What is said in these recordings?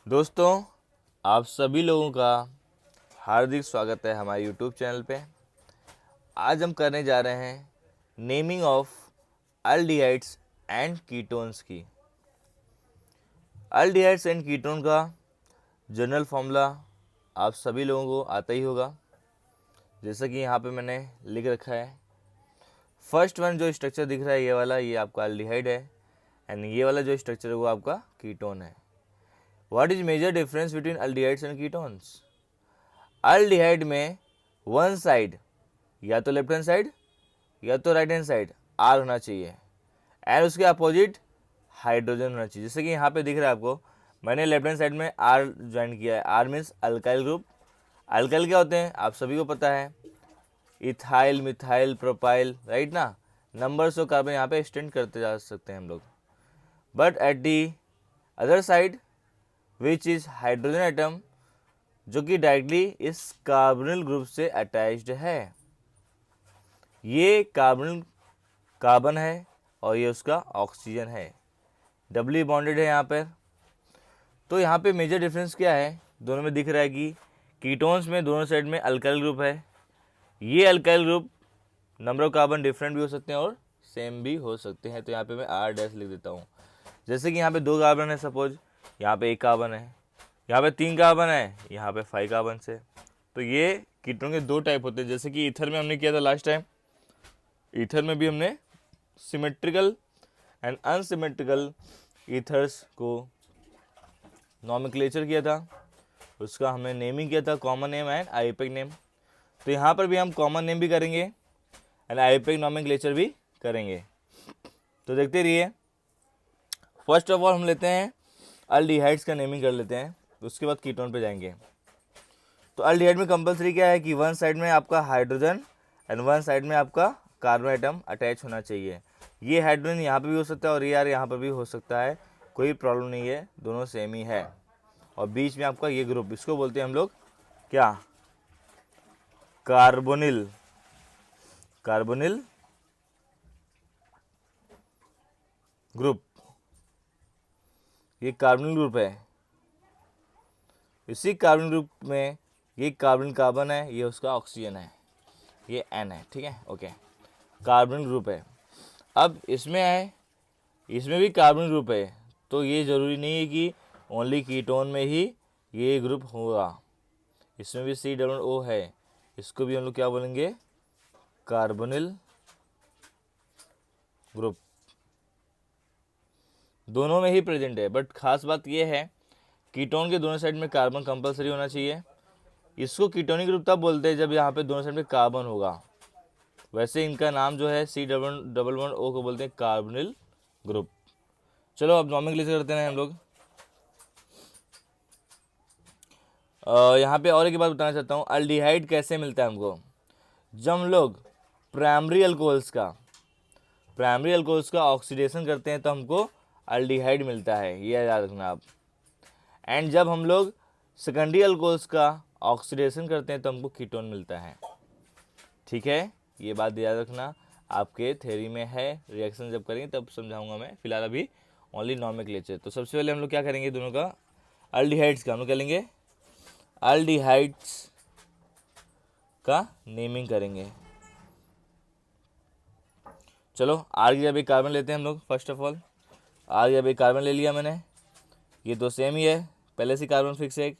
दोस्तों, आप सभी लोगों का हार्दिक स्वागत है हमारे YouTube चैनल पे। आज हम करने जा रहे हैं naming of aldehydes and ketones की। अल्डिहाइड्स एंड कीटोन का जनरल फॉर्मूला आप सभी लोगों को आता ही होगा, जैसा कि यहाँ पे मैंने लिख रखा है। फर्स्ट वन जो स्ट्रक्चर दिख रहा है ये वाला, ये आपका अल्डिहाइड है, एंड ये वाला जो स्ट्रक्चर है वो आपका कीटोन है। What is major difference between aldehydes and ketones? Aldehyde में वन साइड, या तो लेफ्ट हैंड साइड या तो राइट हैंड साइड आर होना चाहिए, एंड उसके अपोजिट हाइड्रोजन होना चाहिए। जैसे कि यहाँ पे दिख रहा है आपको, मैंने लेफ्ट हैंड साइड में आर ज्वाइन किया है। R means alkyl group. Alkyl क्या होते हैं आप सभी को पता है, इथाइल, मिथाइल, प्रोपाइल, राइट ना। नंबर्स ऑफ कार्बन यहाँ पे एक्सटेंड करते जा सकते हैं हम लोग। But at the other side which is hydrogen atom, जो कि डायरेक्टली इस कार्बोनिल ग्रुप से अटैच्ड है। ये कार्बन है और ये उसका ऑक्सीजन है, डबली बॉन्डेड है यहाँ पर। तो यहाँ पे मेजर डिफरेंस क्या है, दोनों में दिख रहा है कि कीटोन्स में दोनों साइड में अल्काइल ग्रुप है। ये alkyl group number of carbon different भी हो सकते हैं और सेम भी हो सकते हैं। तो यहाँ पे मैं आर डैश लिख देता हूँ। जैसे कि यहाँ पे 2 कार्बन है, सपोज यहाँ पे 1 कार्बन है, यहाँ पे 3 कार्बन है, यहाँ पे 5 कार्बन से। तो ये कीटोन के 2 टाइप होते हैं। जैसे कि ईथर में हमने किया था लास्ट टाइम, ईथर में भी हमने सिमेट्रिकल एंड अनसिमेट्रिकल ईथर्स को नॉमेनक्लेचर किया था, उसका हमने नेमिंग किया था, common name and IUPAC name. तो यहाँ पर भी हम कॉमन नेम भी करेंगे एंड आईयूपैक नॉमेनक्लेचर भी करेंगे। तो देखते रहिए। फर्स्ट ऑफ ऑल हम लेते हैं अल्डिहाइड्स का नेमिंग कर लेते हैं, उसके बाद कीटोन पे जाएंगे। तो अल्डिहाइड में कंपलसरी क्या है कि वन साइड में आपका हाइड्रोजन एंड वन साइड में आपका कार्बन एटम अटैच होना चाहिए। ये हाइड्रोजन यहाँ पे भी हो सकता है और ये यार यहाँ पर भी हो सकता है, कोई प्रॉब्लम नहीं है, दोनों सेम ही है। और बीच में आपका ये ग्रुप, इसको बोलते हैं हम लोग क्या, कार्बोनिल ग्रुप। ये कार्बोनिल ग्रुप है। इसी कार्बन ग्रुप में ये कार्बन है, ये उसका ऑक्सीजन है, ये एन है, ठीक है, ओके। कार्बन ग्रुप है। अब इसमें भी कार्बन ग्रुप है, तो ये ज़रूरी नहीं है कि ओनली कीटोन में ही ये ग्रुप होगा। इसमें भी COO है, इसको भी हम लोग क्या बोलेंगे, कार्बोनिल ग्रुप। दोनों में ही प्रेजेंट है, बट खास बात ये है कीटोन के दोनों साइड में कार्बन कंपलसरी होना चाहिए। इसको कीटोनिक ग्रुप तब बोलते हैं जब यहाँ पे दोनों साइड में कार्बन होगा। वैसे इनका नाम जो है C11O को बोलते हैं कार्बोनिल ग्रुप। चलो अब नॉमेनक्लेचर करते हैं हम लोग। यहाँ पे और एक बात बताना चाहता हूँ, अल्डिहाइड कैसे मिलता है हमको। जब हम लोग प्राइमरी अल्कोहल्स का ऑक्सीडेशन करते हैं तो हमको अल्डिहाइड मिलता है, ये याद रखना आप। एंड जब हम लोग सेकेंडरी अल्कोहल्स का ऑक्सीडेशन करते हैं तो हमको कीटोन मिलता है, ठीक है। ये बात याद रखना, आपके थ्योरी में है, रिएक्शन जब करेंगे तब समझाऊंगा मैं, फिलहाल अभी ओनली नॉमेनक्लेचर। तो सबसे पहले हम लोग क्या करेंगे, दोनों का अल्डिहाइड्स का हम लोग क्या लेंगे, अल्डिहाइड्स का नेमिंग करेंगे। चलो आर की जगह कार्बन लेते हैं हम लोग। फर्स्ट ऑफ ऑल आर की जगह कार्बन ले लिया मैंने, ये तो सेम ही है, पहले से कार्बन फिक्स है।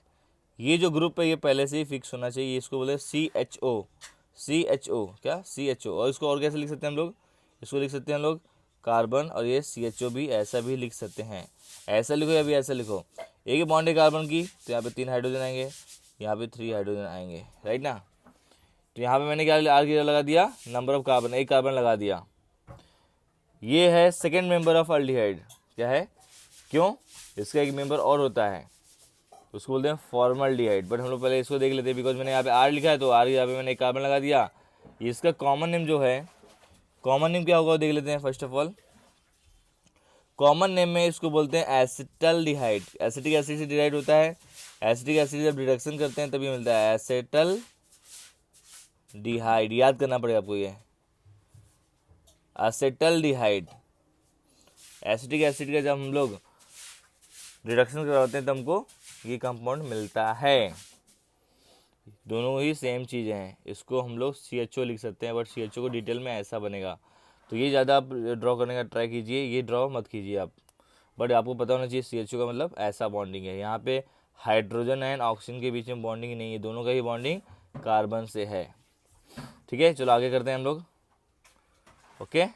ये जो ग्रुप है ये पहले से ही फिक्स होना चाहिए, इसको बोले CHO क्या, CHO। और इसको और कैसे लिख सकते हैं हम लोग, इसको लिख सकते हैं हम लोग कार्बन, और ये CHO भी ऐसा भी लिख सकते हैं। ऐसा लिखो या भी ऐसा लिखो, एक ही बॉन्ड है कार्बन की, तो यहाँ पे 3 हाइड्रोजन आएंगे, यहाँ पे 3 हाइड्रोजन आएंगे, राइट ना। तो यहाँ पे मैंने क्या आर की लगा दिया, नंबर ऑफ कार्बन, 1 कार्बन लगा दिया। ये है सेकेंड मेंबर ऑफ अल्डिहाइड। क्या है, क्यों, इसका एक मेंबर और होता है, उसको बोलते हैं फॉर्मल्डिहाइड। बट हम लोग पहले इसको देख लेते हैं, बिकॉज मैंने यहाँ पे आर लिखा है तो आर यहाँ पे मैंने एक कार्बन लगा दिया। इसका कॉमन नेम जो है, कॉमन नेम क्या होगा देख लेते हैं। First of all common name में इसको बोलते हैं एसिटल्डिहाइड। एसिटिक एसिड से डिराइड होता है, एसिटिक एसिड जब रिडक्शन करते हैं तभी मिलता है एसिटल्डिहाइड। याद करना पड़ेगा आपको, ये एसिटल्डिहाइड। एसिटिक एसिड का जब हम लोग रिडक्शन करवाते हैं तो हमको ये कंपाउंड मिलता है। दोनों ही सेम चीज़ें हैं, इसको हम लोग CHO लिख सकते हैं, बट CHO को डिटेल में ऐसा बनेगा। तो ये ज़्यादा आप ड्रॉ करने का ट्राई कीजिए, ये ड्रॉ मत कीजिए आप, बट आपको पता होना चाहिए CHO का मतलब ऐसा बॉन्डिंग है। यहाँ पे हाइड्रोजन एंड ऑक्सीजन के बीच में बॉन्डिंग नहीं है, दोनों का ही बॉन्डिंग कार्बन से है। ठीक है, चलो आगे करते हैं हम लोग। ओके,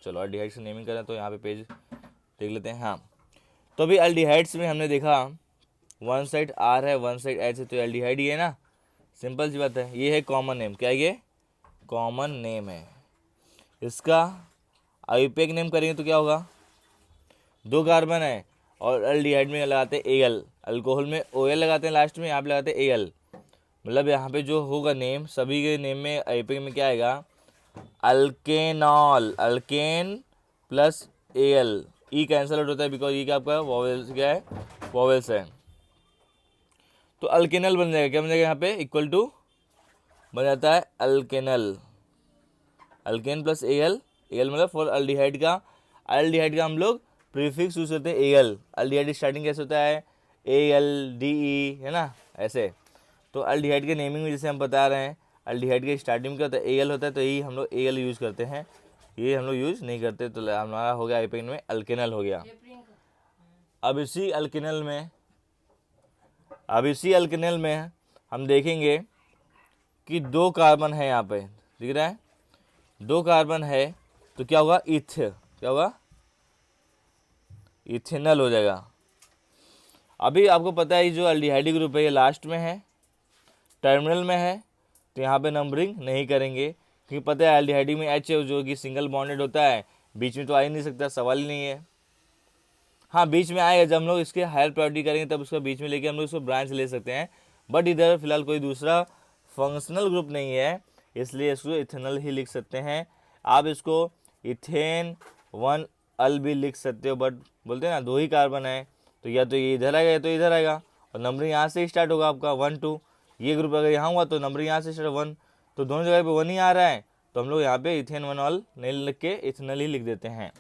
चलो अल्डिहाइड्स की नेमिंग करें तो यहाँ पे पेज देख लेते हैं। हाँ, तो अभी अल्डिहाइड्स में हमने देखा वन साइड R है, वन साइड H है, तो एल्डिहाइड ही है ना, सिंपल सी बात है। ये है कॉमन नेम, क्या ये कॉमन नेम है। इसका आयुपेक नेम करेंगे तो क्या होगा, 2 कार्बन है और एल्डिहाइड में लगाते हैं Al, अल्कोहल में OL लगाते हैं लास्ट में, यहाँ पे लगाते हैं Al। मतलब यहाँ पे जो होगा नेम, सभी के नेम में आयुपेक में क्या आएगा, अल्केनॉल, अल्केन प्लस Al। ई कैंसल आउट होता है बिकॉज ई का आपका वॉवेल्स क्या है, वॉवेल्स है, तो अल्केनल बन जाएगा। क्या बन जाएगा यहाँ पे, इक्वल टू बन जाता है अल्केनल, अल्केन प्लस Al, Al मतलब फॉर अल्डिहाइड का, अल्डिहाइड का हम लोग प्रीफिक्स यूज करते हैं Al। अल्डिहाइड स्टार्टिंग कैसे होता है, ALDE, है ना, ऐसे। तो अल्डिहाइड के नेमिंग में जैसे हम बता रहे हैं, अल्डिहाइड के स्टार्टिंग में क्या होता है, Al होता है, तो यही हम लोग Al यूज करते हैं, ये हम लोग यूज नहीं करते, तो हमारा हो गया आईपेन में अल्केनल हो गया। अब इसी अल्केनल में हम देखेंगे कि 2 कार्बन है, यहाँ पे दिख रहा है 2 कार्बन है, तो क्या होगा, क्या होगा, इथेनल हो जाएगा। अभी आपको पता है जो अल्डिहाइड ग्रुप है ये लास्ट में है, टर्मिनल में है, तो यहाँ पे नंबरिंग नहीं करेंगे, क्योंकि पता है अल्डिहाइड में H है जो कि सिंगल बॉन्डेड होता है, बीच में तो आ ही नहीं सकता, सवाल ही नहीं है। हाँ, बीच में आएगा, जब हम लोग इसके हायर प्रायोरिटी करेंगे तब उसका बीच में लेके हम लोग इसको ब्रांच ले सकते हैं, बट इधर फिलहाल कोई दूसरा फंक्शनल ग्रुप नहीं है, इसलिए इसको इथेनल ही लिख सकते हैं। आप इसको इथेन 1 अल भी लिख सकते हो, बट बोलते हैं ना 2 ही कार्बन है, तो या तो ये इधर आएगा या तो इधर आएगा, और नंबरिंग यहाँ से स्टार्ट होगा आपका 1 2। ये ग्रुप अगर यहाँ हुआ तो नंबरिंग यहाँ से स्टार्ट 1, तो दोनों जगह पे 1 ही आ रहा है, तो हम लोग यहाँ पे इथेन 1 अल नहीं लिख के इथेनल ही लिख देते हैं।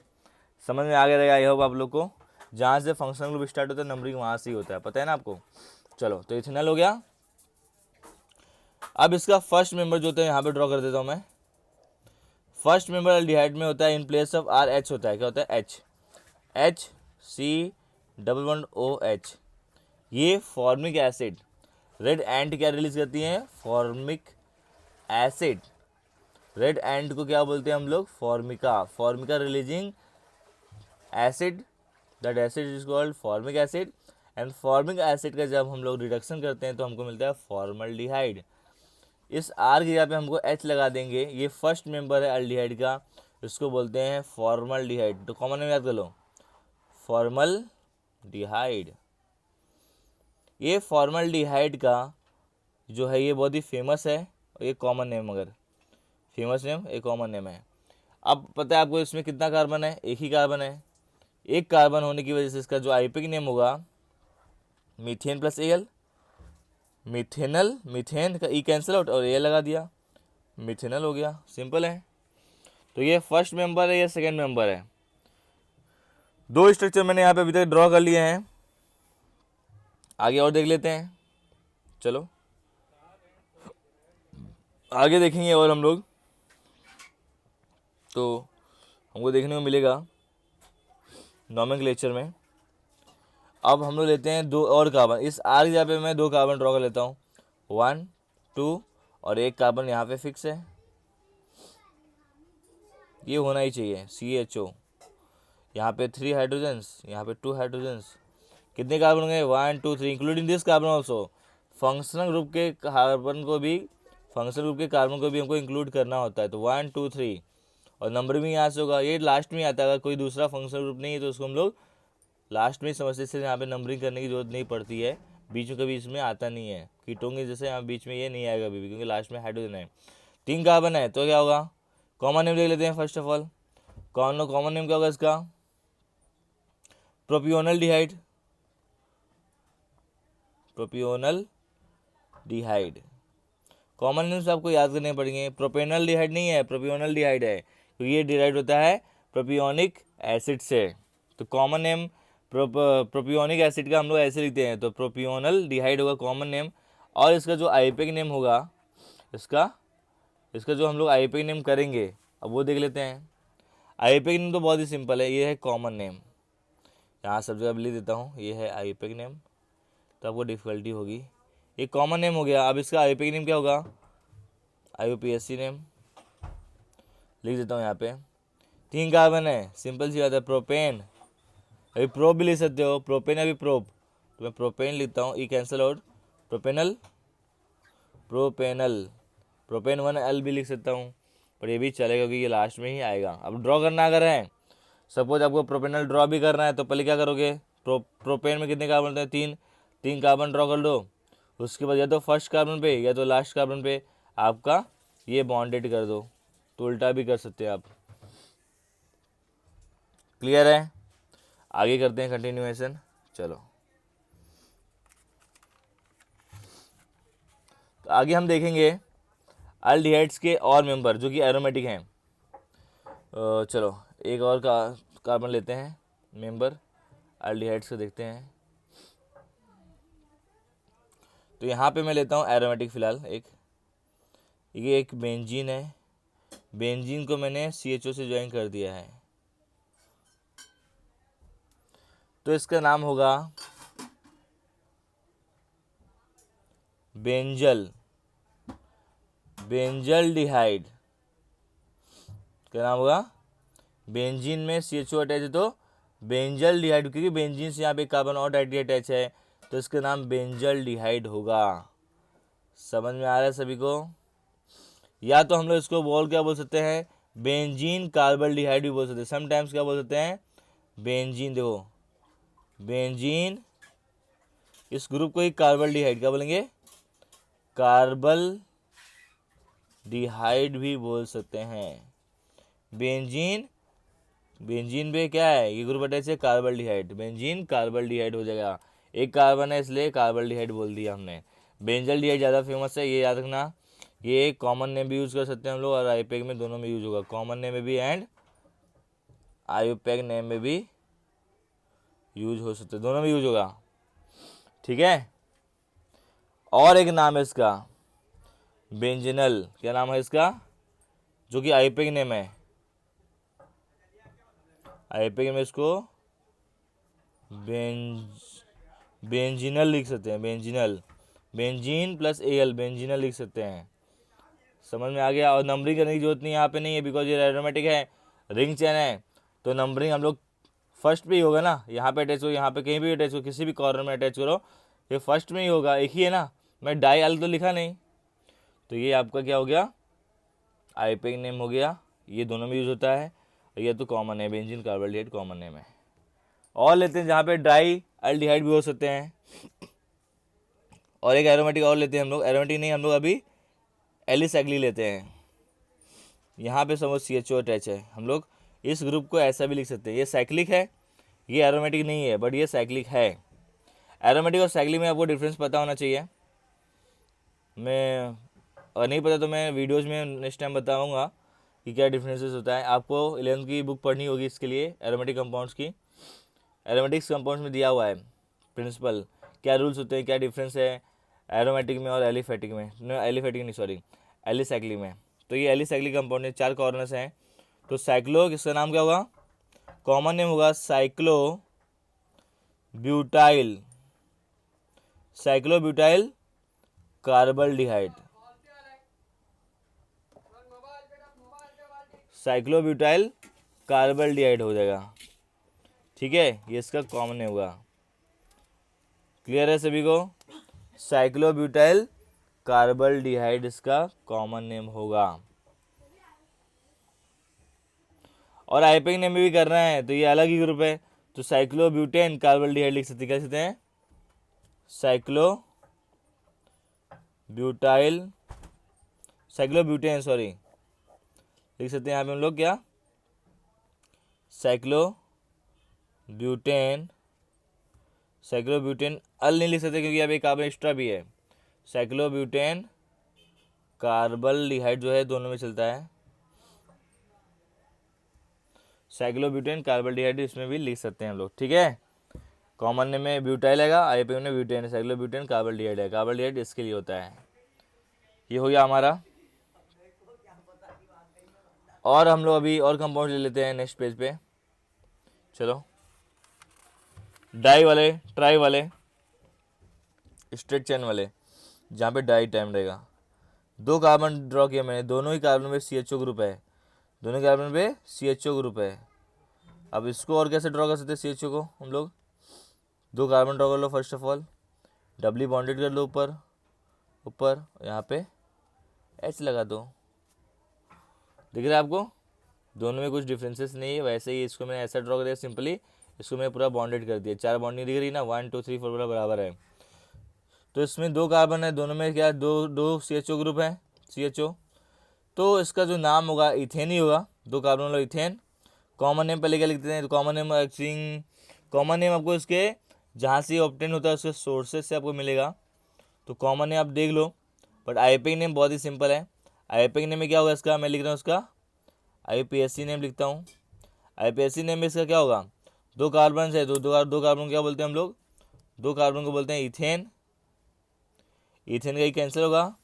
समझ में आ गया रहेगा, आई होप आप लोग को, जहाँ से फंक्शनल ग्रुप स्टार्ट होता है नंबरिंग वहाँ से ही होता है, पता है ना आपको। चलो, तो इथेनल हो गया। अब इसका फर्स्ट मेंबर जो होता है यहाँ पे ड्रॉ कर देता हूँ मैं। फर्स्ट मेंबर अल्डिहाइड में होता है, इन प्लेस ऑफ RH होता है, क्या होता है, HCOOH। ये फॉर्मिक एसिड, रेड एंट क्या रिलीज करती है, फॉर्मिक एसिड। रेड एंट को क्या बोलते हैं हम लोग, Formica releasing acid, that acid is called formic acid. And formic acid का जब हम लोग रिडक्शन करते हैं तो हमको मिलता है फॉर्मल्डिहाइड। इस R की जगह पे हमको H लगा देंगे, ये फर्स्ट मेंबर है अल्डिहाइड का, इसको बोलते हैं फॉर्मल्डिहाइड। तो कॉमन नेम याद कर लो, फॉर्मल्डिहाइड। ये फॉर्मल्डिहाइड का जो है ये बहुत ही फेमस है, और ये कॉमन नेम, मगर फेमस नेम एक कॉमन नेम है। अब पता है आपको इसमें कितना कार्बन है, एक ही कार्बन है। एक कार्बन होने की वजह से इसका जो आईयूपीएक नेम होगा methane plus Al, methanal, methane का ई कैंसिल आउट और ए लगा दिया, मिथेनल हो गया, सिंपल है। तो ये फर्स्ट मेंबर है, ये सेकंड मेंबर है। 2 स्ट्रक्चर मैंने यहाँ पे अभी तक ड्रॉ कर लिए हैं, आगे और देख लेते हैं। चलो आगे देखेंगे और हम लोग, तो हमको देखने को मिलेगा नॉमेनक्लेचर में। अब हम लोग लेते हैं 2 और कार्बन, इस R की जगह पे मैं 2 कार्बन ड्रॉ कर लेता हूँ, 1 2, और एक कार्बन यहाँ पे फिक्स है, ये होना ही चाहिए CHO। यहाँ पे 3 हाइड्रोजन्स, यहाँ पे 2 हाइड्रोजन्स, कितने कार्बन होंगे, 1 2 3, including this carbon also. Functional group के कार्बन को भी, फंक्शनल ग्रुप के कार्बन को भी हमको इंक्लूड करना होता है, तो 1 2 3, और नंबर भी यहाँ से होगा, ये लास्ट में आता है। अगर कोई दूसरा फंक्शनल ग्रुप नहीं है तो उसको हम लोग लास्ट में समझते, से यहाँ पे नंबरिंग करने की जरूरत नहीं पड़ती है, बीच में कभी इसमें आता नहीं है। कीटोन के जैसे यहाँ बीच में ये नहीं आएगा अभी भी, क्योंकि लास्ट में हाइड्रोजन है। 3 कार्बन है, तो क्या होगा, कॉमन नेम देख लेते हैं first of all. Common name क्या होगा इसका, प्रोपियोनल डिहाइड, प्रोपियोनल डिहाइड। कॉमन नेम्स आपको याद करने पड़ेंगे, प्रोपेनल डिहाइड नहीं है, प्रोपियोनल डिहाइड है, क्योंकि ये डिराइड होता है प्रोपियोनिक एसिड से। तो कॉमन नेम प्रोपियोनिक एसिड का हम लोग ऐसे लिखते हैं, तो प्रोपियोनल डिहाइड होगा कॉमन नेम। और इसका जो आईयूपीएक नेम होगा, इसका इसका जो हम लोग आईयूपीएक नेम करेंगे, अब वो देख लेते हैं। आईयूपीएक नेम तो बहुत ही सिंपल है, ये है कॉमन नेम। यहाँ सब जगह लिख देता हूँ, ये है आईयूपीएक नेम, तो आपको डिफिकल्टी होगी। ये कॉमन नेम हो गया। अब इसका आईयूपीएक नेम क्या होगा, आईयूपीएसी नेम लिख देता हूँ यहाँ पे। 3 कार्बन है, सिंपल सी बात है, प्रोपेन। अभी प्रोप भी लिख सकते हो, प्रोपेन अभी प्रोप, तो मैं प्रोपेन लिखता हूँ, ई cancel out, propanal, propanal, propane 1L भी लिख सकता हूँ, पर ये भी चलेगा क्योंकि ये लास्ट में ही आएगा। अब ड्रॉ करना अगर है, सपोज आपको प्रोपेनल ड्रॉ भी करना है, तो पहले क्या करोगे, प्रोपेन में कितने कार्बन होते हैं, 3 कार्बन ड्रॉ कर लो। उसके बाद या तो फर्स्ट कार्बन पे या तो लास्ट कार्बन पे आपका ये बॉन्डेड कर दो, तो उल्टा भी कर सकते हैं आप। क्लियर है? आगे करते हैं कंटिन्यूएशन। चलो, तो आगे हम देखेंगे अल्डिहाइड्स के और मेंबर जो कि एरोमेटिक हैं। चलो एक और कार्बन लेते हैं मेंबर अल्डिहाइड्स को, देखते हैं। तो यहाँ पे मैं लेता हूँ एरोमेटिक फिलहाल ये एक बेंजीन है। बेंजीन को मैंने CHO से ज्वाइन कर दिया है, तो इसका नाम होगा बेंजल डिहाइड। क्या नाम होगा, बेंजीन में CHO अटैच है तो बेंजल डिहाइड, क्योंकि बेंजीन से यहाँ पे कार्बन और डायरेक्टली अटैच है, तो इसका नाम बेंजल डिहाइड होगा। समझ में आ रहा है सभी को? या तो हम लोग इसको क्या बोल सकते हैं, बेंजीन कार्बल डिहाइड भी बोल सकते हैं। समटाइम्स क्या बोल सकते हैं, बेंजीन। देखो बेंजीन, इस ग्रुप को ही कार्बल डिहाइड क्या बोलेंगे, कार्बल डिहाइड भी बोल सकते हैं। बेंजीन पे क्या है, ये ग्रुप अटैच है कार्बल डिहाइड, बेंजीन कार्बल डिहाइड हो जाएगा। एक कार्बन है इसलिए कार्बल डिहाइड बोल दिया हमने। बेंजल डिहाइड ज़्यादा फेमस है, ये याद रखना। ये कॉमन नेम भी यूज़ कर सकते हैं हम लोग, और आईयूपीएक में दोनों में यूज होगा, कॉमन नेम में भी एंड आईयूपीएक नेम में भी यूज हो सकते हैं, दोनों में यूज होगा। ठीक है। और एक नाम है इसका बेंजीनल। क्या नाम है इसका, जो कि आईयूपीएक नेम है। आईयूपीएक में इसको बेंजीनल लिख सकते हैं, बेंजीनल, बेंजीन प्लस AL, बेंजीनल लिख सकते हैं। समझ में आ गया? और नंबरिंग करने की जरूरत नहीं यहाँ पे नहीं है, बिकॉज ये एरोमेटिक है, रिंग चेन है, तो नंबरिंग हम लोग फर्स्ट पे ही होगा ना। यहाँ पे अटैच हो, यहाँ पे कहीं भी अटैच हो, किसी भी कॉर्नर में अटैच करो, ये फर्स्ट में ही होगा, एक ही है ना। मैं डाई अल तो लिखा नहीं, तो ये आपका क्या हो गया, आईयूपीएक नेम हो गया। ये दोनों में यूज होता है, ये तो कॉमन है, बेंजीन कार्बल डिहाइड कॉमन नेम है। और लेते हैं जहाँ पे डाई अल्डिहाइड भी हो सकते हैं। और एक एरोमेटिक और लेते हैं हम लोग, एरोमेटिक नहीं, हम लोग अभी एलिसाइक्लिक लेते हैं। यहाँ पे समझ CHO अटैच है, हम लोग इस ग्रुप को ऐसा भी लिख सकते हैं, ये साइक्लिक है, ये एरोमेटिक नहीं है, बट ये साइक्लिक है। एरोमेटिक और साइक्लिक में आपको डिफरेंस पता होना चाहिए। मैं अगर नहीं पता तो मैं वीडियोज़ में नेक्स्ट टाइम बताऊँगा कि क्या डिफरेंसेस होता है। आपको 11th की बुक पढ़नी होगी इसके लिए, एरोमेटिक कंपाउंड्स की। एरोमेटिक्स कंपाउंड्स में दिया हुआ है प्रिंसिपल, क्या रूल्स होते हैं, क्या डिफरेंस है एरोमेटिक में और एलिफेटिक में, एलिफेटिक नहीं सॉरी एलिसाइक्लिक में। तो ये एलिसाइक्लिक कंपाउंड है, 4 कॉर्नर्स हैं। तो साइक्लो, किसका नाम क्या होगा, कॉमन नेम होगा cyclobutyl, cyclobutyl carbaldehyde, cyclobutyl carbaldehyde हो जाएगा। ठीक है, ये इसका कॉमन नेम होगा। क्लियर है सभी को? साइक्लोब्यूटाइल कार्बल डिहाइड इसका कॉमन नेम होगा। और आईयूपीएक नेम में भी करना है तो ये अलग ही ग्रुप है, तो साइक्लोब्यूटेन कार्बल डिहाइड लिख सकते, क्या सकते हैं, साइक्लोब्यूटेन सॉरी लिख सकते हैं यहाँ पे हम लोग, क्या साइक्लोब्यूटेन अल नहीं लिख सकते क्योंकि यहाँ पे कार्बन एक्स्ट्रा भी है। साइक्लोब्यूटेन कार्बल डिहाइड जो है दोनों में चलता है, साइक्लोब्यूटेन कार्बल डिहाइड इसमें भी लिख सकते हैं हम लोग। ठीक है, कॉमन नेम में ब्यूटाइल आएगा, आईयूपीएसी में ब्यूटेन, साइक्लोब्यूटेन, कार्बोल्डिहाइड है, कार्बोल्डिहाइड इसके लिए होता है। ये हो गया हमारा। और हम लोग अभी और कंपाउंड ले लेते हैं नेक्स्ट पेज पे। चलो, डाई वाले, ट्राई वाले, स्ट्रेट चेन वाले, जहाँ पे डाई टाइम रहेगा। 2 कार्बन ड्रॉ किया मैंने, दोनों ही कार्बन पे CHO ग्रुप है, दोनों कार्बन पे CHO ग्रुप है। अब इसको और कैसे ड्रॉ कर सकते हैं CHO को हम लोग? 2 कार्बन ड्रॉ कर लो first of all, doubly bonded कर लो ऊपर ऊपर, यहाँ पे H लगा दो। दिख रहा है आपको? दोनों में कुछ डिफरेंसेस नहीं है। वैसे ही इसको मैंने ऐसा ड्रॉ कर दिया सिंपली, इसको मैंने पूरा बॉन्डेड कर दिया। 4 बॉन्डिंग दिख रही ना, 1 2 3 4 बराबर है। तो इसमें 2 कार्बन है, दोनों में क्या दो CHO ग्रुप है, CHO। तो इसका जो नाम होगा इथेन ही होगा, 2 कार्बन वाला इथेन। कॉमन नेम पहले क्या लिखते हैं? तो कॉमन नेम आपको इसके जहाँ से ऑब्टेन होता है उसके सोर्सेज से आपको मिलेगा। तो कॉमन नेम आप देख लो, बट आईयूपीएसी नेम बहुत ही सिंपल है। आईयूपीएसी नेम में क्या होगा इसका? मैं लिख रहा हूँ इसका आईयूपीएसी नेम लिखता हूँ। आईयूपीएसी नेम में इसका क्या होगा? 2 कार्बन है, दो कार्बन क्या बोलते हैं हम लोग? 2 कार्बन को बोलते हैं इथेन। इथेन का ही कैंसिल होगा,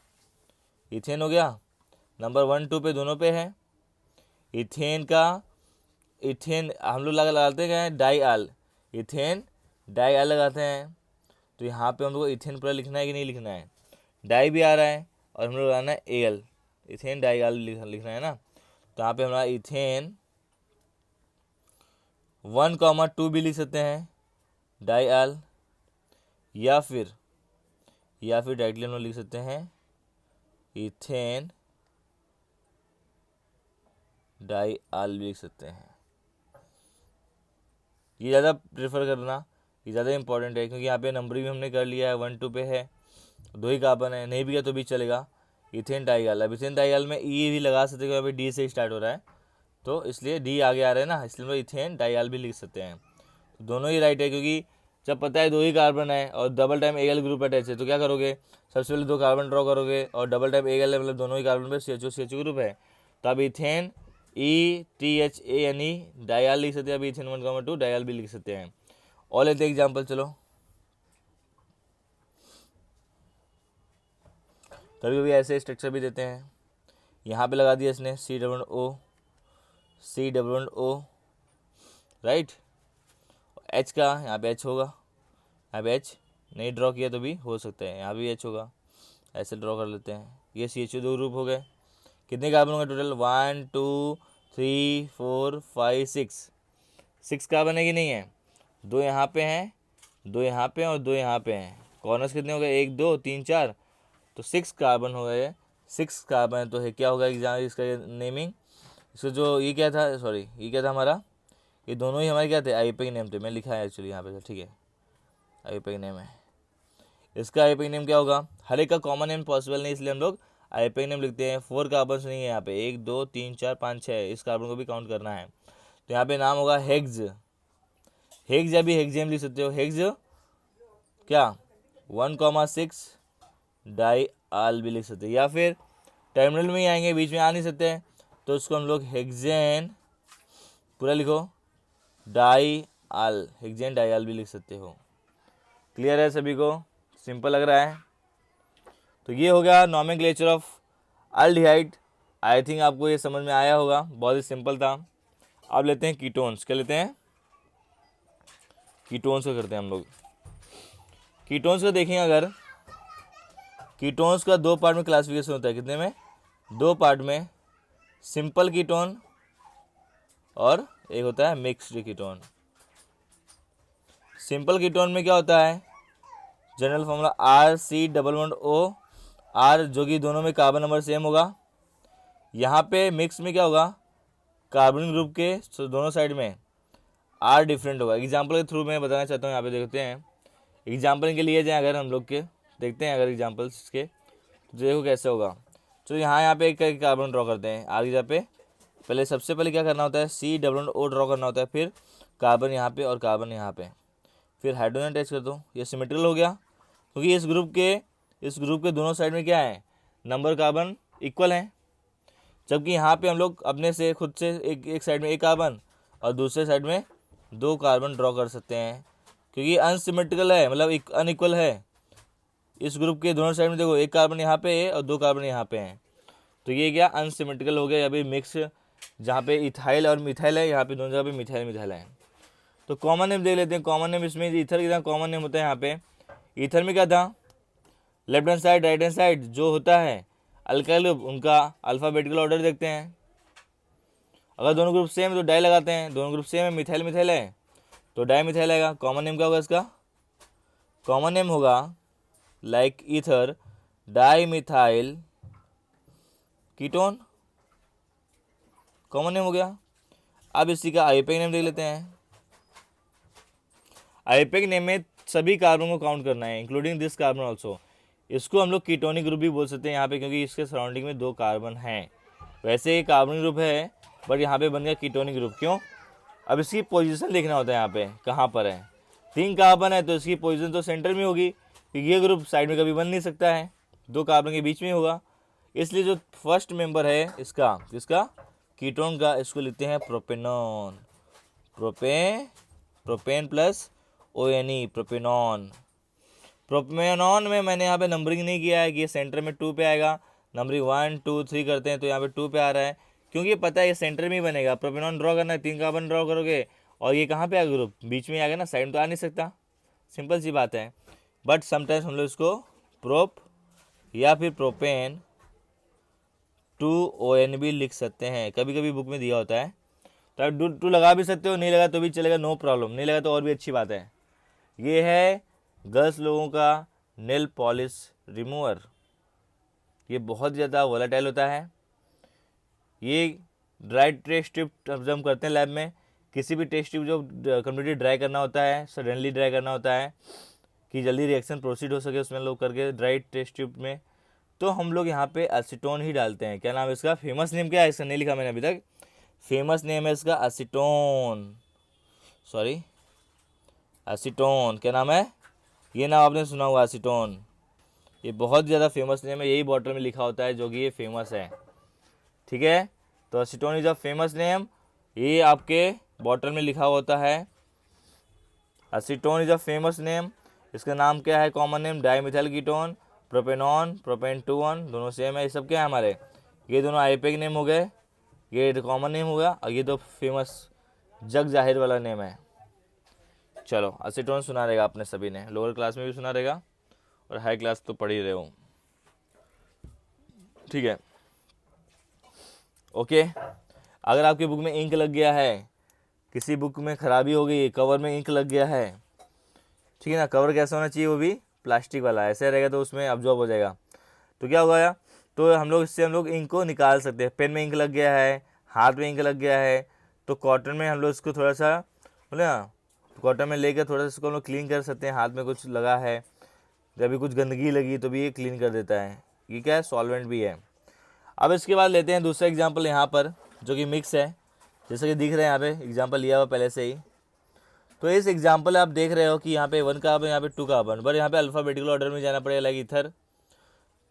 इथेन हो गया। नंबर 1 2 पे दोनों पे है इथेन का। इथेन हम लोग लगाते हैं डाई आल, इथेन डाई आल लगाते हैं। तो यहाँ पे हम लोग को इथेन पूरा लिखना है कि नहीं लिखना है? डाई भी आ रहा है और हम लोग लगाना है एल, इथेन डाई आल लिखना है ना। तो यहाँ पे हमारा इथेन 1,2 भी लिख सकते हैं डाई आल, या फिर डायरेक्टली हम लोग लिख सकते हैं इथेन डाई आल भी लिख सकते हैं। ये ज़्यादा प्रेफर करना, ये ज़्यादा इंपॉर्टेंट है, क्योंकि यहाँ पे नंबरिंग भी हमने कर लिया है, 1 2 पे है, 2 ही कार्बन है, नहीं भी किया तो भी चलेगा। इथेन डाइआल, अब इथेन डाइआल में ई भी लगा सकते हैं, यहाँ पे डी से स्टार्ट हो रहा है, तो इसलिए डी आगे आ रहा है ना, इसलिए हम लोग इथेन डाइआल भी लिख सकते हैं। तो दोनों ही राइट है, क्योंकि जब पता है 2 ही कार्बन है और double time L group attach है, तो क्या करोगे? सबसे पहले 2 कार्बन ड्रॉ करोगे और डबल टाइम एल है, मतलब दोनों ही कार्बन पे CHO ग्रुप है। तो अब इथेन ETHANE डाइआल लिख सकते हैं, अभी इथेन 1,2 डाइआल भी लिख सकते हैं। और लेते हैं एग्जाम्पल, चलो। कभी कभी ऐसे स्ट्रक्चर भी देते हैं, यहाँ पे लगा दिया इसने C O राइट। H का यहाँ पे H होगा, यहाँ पे H नहीं ड्रॉ किया तो भी हो सकता है, यहाँ भी H होगा, ऐसे ड्रॉ कर लेते हैं। ये CHO 2 ग्रुप हो गए। कितने कार्बन होंगे टोटल? 1 2 3 4 5 6 कार्बन है कि नहीं है? 2 यहाँ पे हैं, 2 यहाँ पे हैं और 2 यहाँ पे हैं। कॉर्नर्स कितने हो गए? 1 2 3 4, तो 6 कार्बन हो गए। 6 कार्बन तो है, क्या होगा एग्जाम इसका नेमिंग? इसका जो ये क्या था, सॉरी ये क्या था हमारा? ये दोनों ही हमारे क्या थे? आईयूपीएसी नेम थे, मैं लिखा है एक्चुअली यहाँ पे, ठीक है आईयूपीएसी नेम है। इसका आईयूपीएसी नेम क्या होगा? हर एक का कॉमन नेम पॉसिबल नहीं, इसलिए हम लोग आईयूपीएसी नेम लिखते हैं। 4 कार्बन नहीं है यहाँ पे, 1 2 3 4 5 6, इस कार्बन को भी काउंट करना है। तो यहाँ पे नाम होगा हेग्ज, या भी हेक्सेम लिख सकते हो। हेग्ज क्या 1,6 डाई आल भी लिख सकते हैं, या फिर टर्मिनल में ही आएंगे, बीच में आ नहीं सकते हैं, तो उसको हम लोग हेक्सेन पूरा लिखो डाई आल, हेक्सेन डाई आल भी लिख सकते हो। क्लियर है सभी को? सिंपल लग रहा है? तो ये हो गया nomenclature of aldehyde. I think आपको ये समझ में आया होगा, बहुत ही सिंपल था। अब लेते हैं कीटोन्स। क्या लेते हैं? कीटोन्स को करते हैं हम लोग। कीटोन्स को देखें अगर, कीटोन्स का 2 पार्ट में क्लासिफिकेशन होता है। कितने में? 2 पार्ट में, सिंपल कीटोन और एक होता है मिक्स्ड कीटोन। सिंपल कीटोन में क्या होता है? जनरल फॉर्मूला RC11O R, जो कि दोनों में कार्बन नंबर सेम होगा। यहाँ पे मिक्स में क्या होगा? कार्बन ग्रुप के दोनों साइड में R डिफरेंट होगा। एग्जाम्पल के थ्रू मैं बताना चाहता हूँ, यहाँ पे देखते हैं एग्जाम्पल के लिए जाए अगर हम लोग के, देखते हैं अगर एग्जाम्पल्स के, तो देखो कैसे होगा। तो यहाँ पे एक कार्बन ड्रॉ करते हैं आर की जगह पे। पहले सबसे पहले क्या करना होता है? C11O ड्रॉ करना होता है, फिर कार्बन यहाँ पे और कार्बन यहाँ पे, फिर हाइड्रोजन अटैच कर दो। ये सिमेट्रिकल हो गया, क्योंकि इस ग्रुप के दोनों साइड में क्या है? नंबर कार्बन इक्वल है। जबकि यहाँ पे हम लोग अपने से खुद से एक साइड में 1 कार्बन और दूसरे साइड में 2 कार्बन ड्रॉ कर सकते हैं, क्योंकि अनसिमेट्रिकल है, मतलब अनइक्वल है। इस ग्रुप के दोनों साइड में देखो, एक कार्बन यहाँ पे है और 2 कार्बन यहाँ पे हैं, तो ये क्या अनसिमेट्रिकल हो गया, या फिर मिक्स, जहाँ पे इथाइल और मिथाइल है, यहाँ पे दोनों जगह पे मिथाइल मिथाइल है। तो कॉमन नेम देख लेते हैं। कॉमन नेम इसमें ईथर की तरह कॉमन नेम होता है। यहाँ पे ईथर में क्या था, left hand side right hand side जो होता है अल्काइल ग्रुप, उनका अल्फ़ाबेटिकल ऑर्डर देखते हैं। अगर दोनों ग्रुप सेम है तो डाई लगाते हैं, दोनों ग्रुप सेम है, मिथाइल मिथाइल है तो डाई मिथाइल आएगा। कॉमन नेम क्या होगा इसका, कॉमन नेम होगा like ether di methyl ketone, common name हो गया। अब इसी का आईयूपीएक नेम देख लेते हैं। आईयूपीएक नेम में सभी कार्बन को काउंट करना है, इंक्लूडिंग दिस कार्बन ऑल्सो। इसको हम लोग कीटोनिक ग्रुप भी बोल सकते हैं यहाँ पे, क्योंकि इसके सराउंडिंग में 2 कार्बन हैं। वैसे ये कार्बनिक ग्रुप है, बट यहाँ पे बन गया कीटोनिक ग्रुप। क्यों, अब इसकी पोजीशन देखना होता है यहाँ पे कहाँ पर है। 3 कार्बन है तो इसकी पोजीशन तो सेंटर में होगी, क्योंकि ये ग्रुप साइड में कभी बन नहीं सकता है, 2 कार्बन के बीच में होगा। इसलिए जो फर्स्ट मेंबर है इसका कीटोन का, इसको लिखते हैं propanone. Propane plus ONE, propanone. Propanone में मैंने यहाँ पे नंबरिंग नहीं किया है कि ये सेंटर में 2 पे आएगा, नंबरिंग 1 2 3 करते हैं तो यहाँ पे 2 पे आ रहा है, क्योंकि पता है ये सेंटर में ही बनेगा। प्रोपेनॉन ड्रॉ करना है, 3 कार्बन ड्रॉ करोगे और ये कहाँ पे आएगा, ग्रुप बीच में आ गया ना, साइड में तो आ नहीं सकता, सिंपल सी बात है। बट समटाइम्स हम लोग इसको प्रोप या फिर प्रोपेन 2ON भी लिख सकते हैं, कभी कभी बुक में दिया होता है, तो आप 2 लगा भी सकते हो, नहीं लगा तो भी चलेगा, नो प्रॉब्लम, नहीं लगा तो और भी अच्छी बात है। ये है गर्ल्स लोगों का नेल पॉलिश रिमूवर। ये बहुत ज़्यादा वोलेटाइल होता है। ये ड्राई टेस्ट स्ट्रिप जब हम करते हैं लैब में, किसी भी टेस्ट स्ट्रिप जो कम्प्लीटली ड्राई करना होता है, सडनली ड्राई करना होता है कि जल्दी रिएक्शन प्रोसीड हो सके उसमें लोग करके ड्राई टेस्ट स्ट्रिप में, तो हम लोग यहाँ पे एसीटोन ही डालते हैं। क्या नाम है इसका, फेमस नेम क्या है इसका, नहीं लिखा मैंने अभी तक। फेमस नेम है इसका एसीटोन, सॉरी एसीटोन। क्या नाम है, ये नाम आपने सुना होगा एसीटोन। ये बहुत ज़्यादा फेमस नेम है, यही बॉटल में लिखा होता है जो कि ये फेमस है, ठीक है। तो acetone is a famous name, ये आपके बॉटल में लिखा होता है। Acetone is a famous name. इसका नाम क्या है, common name dimethyl ketone, propanone, propane 2 1 दोनों सेम है। ये सब क्या है हमारे, ये दोनों आईयूपीएक नेम हो गए, ये तो कॉमन नेम हो गया, और ये तो फेमस जग जाहिर वाला नेम है। चलो एसीटोन सुना रहेगा आपने सभी ने, लोअर क्लास में भी सुना रहेगा और हाई क्लास तो पढ़ ही रहे हो, ठीक है। ओके, अगर आपकी बुक में इंक लग गया है, किसी बुक में खराबी हो गई, कवर में इंक लग गया है, ठीक है ना, कवर कैसा होना चाहिए, वो भी प्लास्टिक वाला, ऐसे रहेगा तो उसमें अब्जॉर्ब हो जाएगा। तो क्या होगा, तो हम लोग इससे हम लोग इंक को निकाल सकते हैं। पेन में इंक लग गया है, हाथ में इंक लग गया है, तो कॉटन में हम लोग इसको थोड़ा सा बोले ना, कॉटन में लेकर थोड़ा सा इसको हम लोग क्लीन कर सकते हैं। हाथ में कुछ लगा है, जब भी कुछ गंदगी लगी तो भी ये क्लीन कर देता है। ये क्या है, सॉल्वेंट भी है। अब इसके बाद लेते हैं दूसरा एग्जाम्पल यहाँ पर, जो कि मिक्स है, जैसे कि दिख रहा है यहाँ पे एग्जाम्पल लिया हुआ पहले से ही। तो इस एग्जाम्पल आप देख रहे हो कि यहाँ पे 1 कार्बन, यहाँ पे 2 कार्बन, बट यहाँ पे अल्फ़ाबेटिकल ऑर्डर में जाना पड़ेगा लाइक ईथर।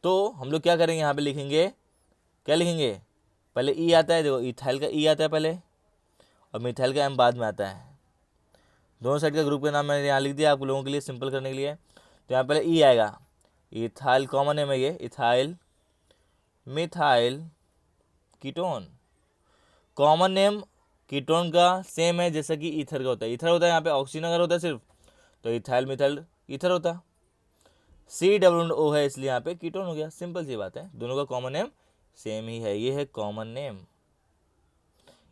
तो हम लोग क्या करेंगे, यहाँ पे लिखेंगे, क्या लिखेंगे, पहले ई आता है, देखो इथाइल का ई आता है पहले, और मिथाइल का एम बाद में आता है। दोनों साइड का ग्रुप का नाम मैंने यहाँ लिख दिया आप लोगों के लिए सिंपल करने के लिए। तो यहाँ पहले ई आएगा, इथाइल कॉमन नेम है ये, ethyl methyl ketone. Common name ketone का सेम है जैसा कि ईथर का होता है। ईथर होता है यहाँ पे ऑक्सीजन अगर होता है सिर्फ, तो इथाइल मिथाइल ईथर होता। COO है इसलिए यहाँ पे कीटोन हो गया, सिंपल सी बात है, दोनों का कॉमन नेम सेम ही है, ये है कॉमन नेम।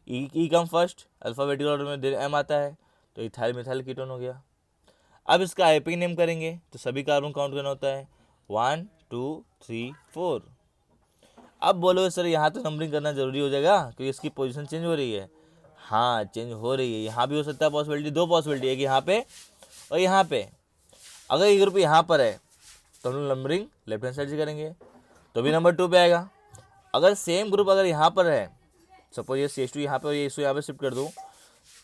ई कम फर्स्ट, अल्फ़ाबेटिकल ऑर्डर में एम आता है, तो इथाइल मिथाइल कीटोन हो गया। अब इसका आईयूपीएक नेम करेंगे तो सभी कार्बन काउंट करना होता है, 1 2 3 4। अब बोलो सर यहाँ तो नंबरिंग करना जरूरी हो जाएगा क्योंकि इसकी पोजीशन चेंज हो रही है। हाँ चेंज हो रही है, यहाँ भी हो सकता है पॉसिबिलिटी, 2 पॉसिबिलिटी है कि यहाँ पे और यहाँ पे। अगर ये ग्रुप यहाँ पर है तो हम लोग नंबरिंग लेफ्ट हैंड साइड से करेंगे, तो भी नंबर 2 पे आएगा। अगर सेम ग्रुप अगर यहाँ पर है, सपोज ये CH2 यहाँ पे और ये यहाँ पे शिफ्ट कर दूँ,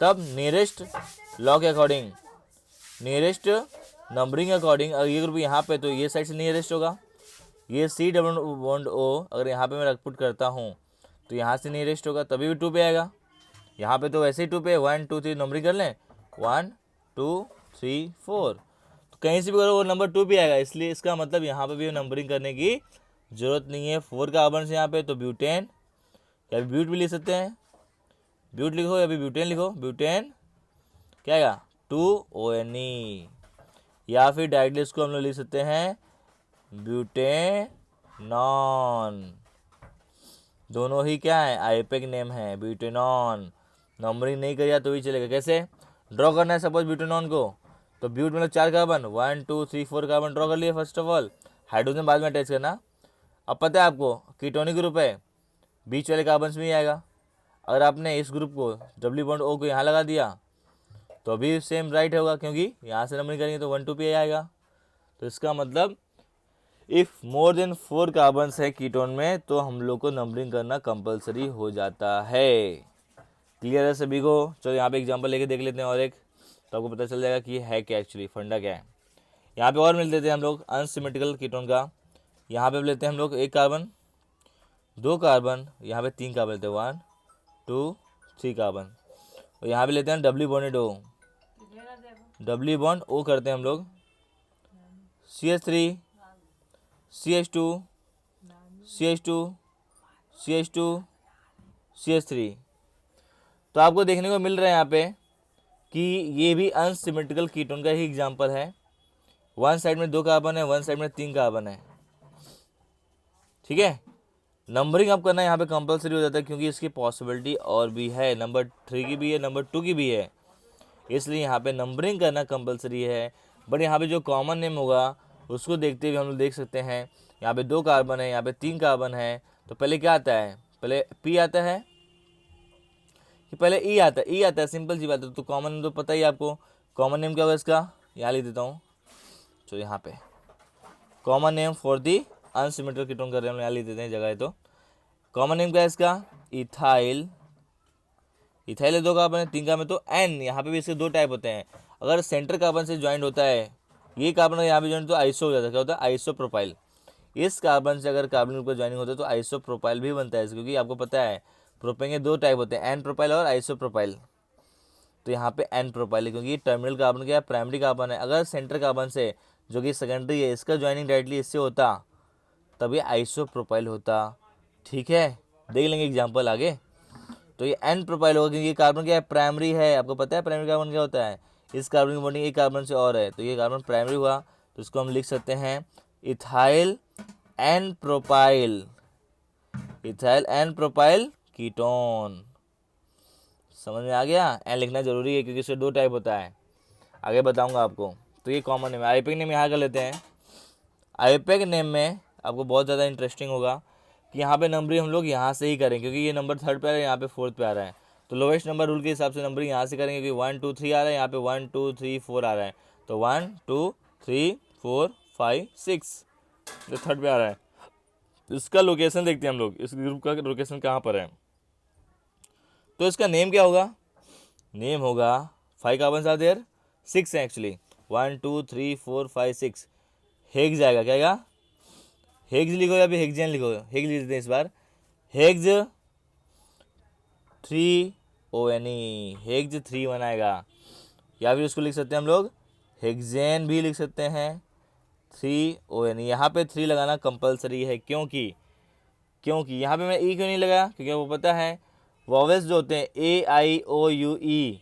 तब नियरेस्ट लॉ के अकॉर्डिंग, नियरेस्ट नंबरिंग अकॉर्डिंग, अगर ये ग्रुप यहाँ पे तो ये साइड से नियरेस्ट होगा। ये C=O अगर यहाँ पे मैं पुट करता हूँ तो यहाँ से नियरेस्ट होगा, तभी भी 2 पे आएगा। यहाँ पे तो वैसे ही 2 पे 1 2 3 नंबरिंग कर लें, 1 2 3 4, तो कहीं से भी करो वो नंबर 2 पे आएगा, इसलिए इसका मतलब यहाँ पे भी नंबरिंग करने की जरूरत नहीं है। 4 कार्बन से यहाँ पे, तो ब्यूटेन या ब्यूट भी लिख सकते हैं, ब्यूट लिखो या फिर ब्यूटेन लिखो, ब्यूटेन क्या आएगा 2ONe, या फिर डायरेक्टली इसको हम लोग लिख सकते हैं ब्यूटेनॉन। दोनों ही क्या है, आईपेक नेम है, ब्यूटेनॉन। नंबरिंग नहीं करिए तो भी चलेगा। कैसे ड्रॉ करना है सपोज ब्यूटेनॉन को, तो ब्यूट मतलब 4 कार्बन, 1 2 3 4 कार्बन ड्रॉ कर लिए फर्स्ट ऑफ ऑल, हाइड्रोजन बाद में अटैच करना। अब पता है आपको कीटोनिक ग्रुप है, बीच वाले कार्बन में ही आएगा। अगर आपने इस ग्रुप को डब्ल्यू बॉन्ड ओ को यहाँ लगा दिया तो भी सेम राइट होगा, क्योंकि यहाँ से नंबरिंग करेंगे तो 1 2 पे आएगा। तो इसका मतलब इफ़ मोर देन 4 कार्बन्स है कीटोन में तो हम लोग को नंबरिंग करना कंपलसरी हो जाता है। क्लियर है सभी को? चलो यहाँ पे एग्जांपल लेके देख लेते हैं और एक, तो आपको पता चल जाएगा कि है क्या एक्चुअली, फंडा क्या है। यहाँ पे और मिल देते हैं हम लोग अनसिमेट्रिकल कीटोन का। यहाँ पे लेते हैं हम लोग 1 कार्बन, 2 कार्बन, यहाँ पे 3 कार्बन लेते हैं, 1 2 3 कार्बन। और यहाँ पे लेते हैं डब्ल्यू बॉन्डेड ओ, डब्ल्यू बॉन्ड ओ करते हैं हम लोग, CH3 CH2 CH2 CH2 CH3। तो आपको देखने को मिल रहा है यहाँ पे कि ये भी अनसिमेट्रिकल कीटोन का ही एग्जांपल है। वन साइड में 2 कार्बन है, वन साइड में 3 कार्बन है, ठीक है। नंबरिंग आप करना यहाँ पे कंपलसरी हो जाता है, क्योंकि इसकी पॉसिबिलिटी और भी है, नंबर 3 की भी है, नंबर 2 की भी है, इसलिए यहाँ पे नंबरिंग करना कंपलसरी है। बट यहाँ पे जो कॉमन नेम होगा उसको देखते हुए हम लोग देख सकते हैं, यहाँ पे 2 कार्बन है, यहाँ पे 3 कार्बन है, तो पहले क्या आता है, पहले P आता है कि पहले E आता है? E आता है, सिंपल सी बात है। तो कॉमन नेम तो पता ही आपको, कॉमन नेम क्या होगा इसका, यहाँ लिख देता हूँ। तो यहाँ पे common name for the unsymmetrical ketone कर रहे हैं हम, यहाँ लिख देते हैं जगह है तो। कॉमन नेम क्या है इसका, इथाइल। इथाइल है 2 कार्बन है, 3 कार्बन, तो N। यहाँ पे भी इसके 2 टाइप होते हैं। अगर सेंटर कार्बन से ज्वाइंट होता है ये कार्बन, यहाँ पे ज्वाइंट तो आइसो हो जाता है, क्या होता है, आइसोप्रोपाइल। इस कार्बन से अगर कार्बन ग्रुप का ज्वाइनिंग होता है तो आइसोप्रोपाइल भी बनता है, क्योंकि आपको पता है प्रोपेन के 2 टाइप होते हैं, एन प्रोपाइल और आइसोप्रोपाइल। तो यहाँ पे एन प्रोपाइल है, क्योंकि टर्मिनल कार्बन क्या है, प्राइमरी कार्बन है। अगर सेंटर कार्बन से जो कि सेकेंडरी है इसका ज्वाइनिंग डायरेक्टली इससे होता तभी आइसोप्रोपाइल होता, ठीक है। देख लेंगे एग्जाम्पल आगे। तो ये एन प्रोपाइल होगा, क्योंकि ये कार्बन क्या है, प्राइमरी है। आपको पता है प्राइमरी कार्बन क्या होता है, इस कार्बन की बॉन्डिंग एक कार्बन से और है, तो ये कार्बन प्राइमरी हुआ, तो इसको हम लिख सकते हैं ethyl n propyl, ethyl n propyl ketone. समझ में आ गया? एन लिखना जरूरी है क्योंकि इससे 2 टाइप होता है, आगे बताऊंगा आपको। तो ये कॉमन नेम है। आईपेक नेम यहाँ कर लेते हैं। आईपेक नेम में आपको बहुत ज़्यादा इंटरेस्टिंग होगा कि यहाँ पे नंबरिंग हम लोग यहाँ से ही करें, क्योंकि ये नंबर 3rd पे आ रहा है, यहाँ पे 4th पे आ रहा है। तो लोवेस्ट नंबर रूल के हिसाब से नंबरिंग यहाँ से करेंगे, क्योंकि 1 2 3 आ रहा है, यहाँ पे 1 2 3 4 आ रहा है, तो 1 2 3 4 5 6 जो 3rd पे आ रहा है। इसका लोकेशन देखते हैं हम लोग, इस ग्रुप का लोकेशन कहाँ पर है। तो इसका नेम क्या होगा, नेम होगा 5 कार्बन आर देयर, 6 है एक्चुअली, 1 2 3 4 5 6। हेग्ज आएगा, क्या आएगा, हेग्ज लिखो या फिर हेक्जेन लिखो, हेग्ज लिख देते हैं इस बार, हेग्ज 3ONe, हेग्ज 3 बनाएगा। या फिर उसको लिख सकते हैं हम लोग हेक्जेन भी लिख सकते हैं 3ONe। यहाँ पे 3 लगाना कंपलसरी है, क्योंकि यहाँ पे मैं ई क्यों नहीं लगाया, क्योंकि वो पता है वॉवेल्स जो होते हैं AIOUE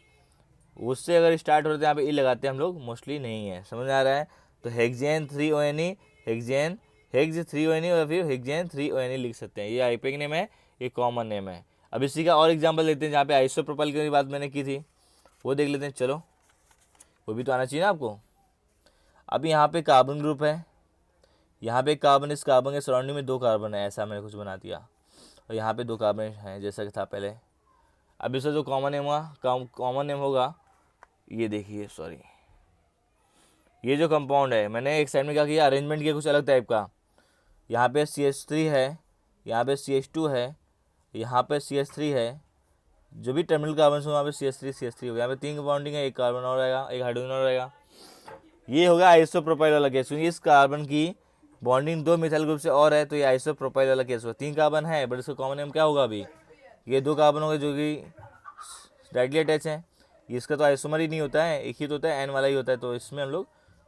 उससे अगर स्टार्ट होते हैं यहाँ पे ई लगाते हैं हम लोग, मोस्टली नहीं है। समझ आ रहा है? तो हेक्जेन 3ONe, हेक्जेन हेग्ज 3ONe और फिर हेक्जेन 3ONe लिख सकते हैं। ये आईपेक नेम है, ये कॉमन नेम है। अब इसी का और एग्जांपल लेते हैं जहाँ पे आइसोप्रोपाइल की बात मैंने की थी, वो देख लेते हैं। चलो वो भी तो आना चाहिए ना आपको। अब यहाँ पे कार्बन ग्रुप है, यहाँ पे कार्बन, इस कार्बन के सराउंडिंग में 2 कार्बन है, ऐसा मैंने कुछ बना दिया, और यहाँ पे 2 कार्बन हैं जैसा कि था पहले। अब इसका जो कॉमन नेम हुआ, कॉमन नेम होगा, ये देखिए, सॉरी, ये जो कंपाउंड है मैंने एक साइड में क्या किया, अरेंजमेंट किया कुछ अलग टाइप का। यहाँ पे CH3 है, यहाँ पे CH2 है, यहाँ पे CH3 है, जो भी टर्मिनल कार्बन से वहाँ पे CH3 होगा। यहाँ पे 3 बॉन्डिंग है, एक कार्बन और रहेगा, एक हाइड्रोजन और रहेगा। ये होगा आइसोप्रोपाइल वाला केस, क्योंकि इस कार्बन की बॉन्डिंग 2 मिथाइल ग्रुप से और है, तो ये आइसोप्रोपाइल वाला केस होगा। 3 कार्बन है बट इसका कॉमन नेम क्या होगा, अभी ये 2 कार्बन होंगे जो कि डायरेक्टली अटैच हैं, इसका तो आइसोमर ही नहीं होता है, एक ही तो होता है, एन वाला ही होता है, तो इसमें हम लोग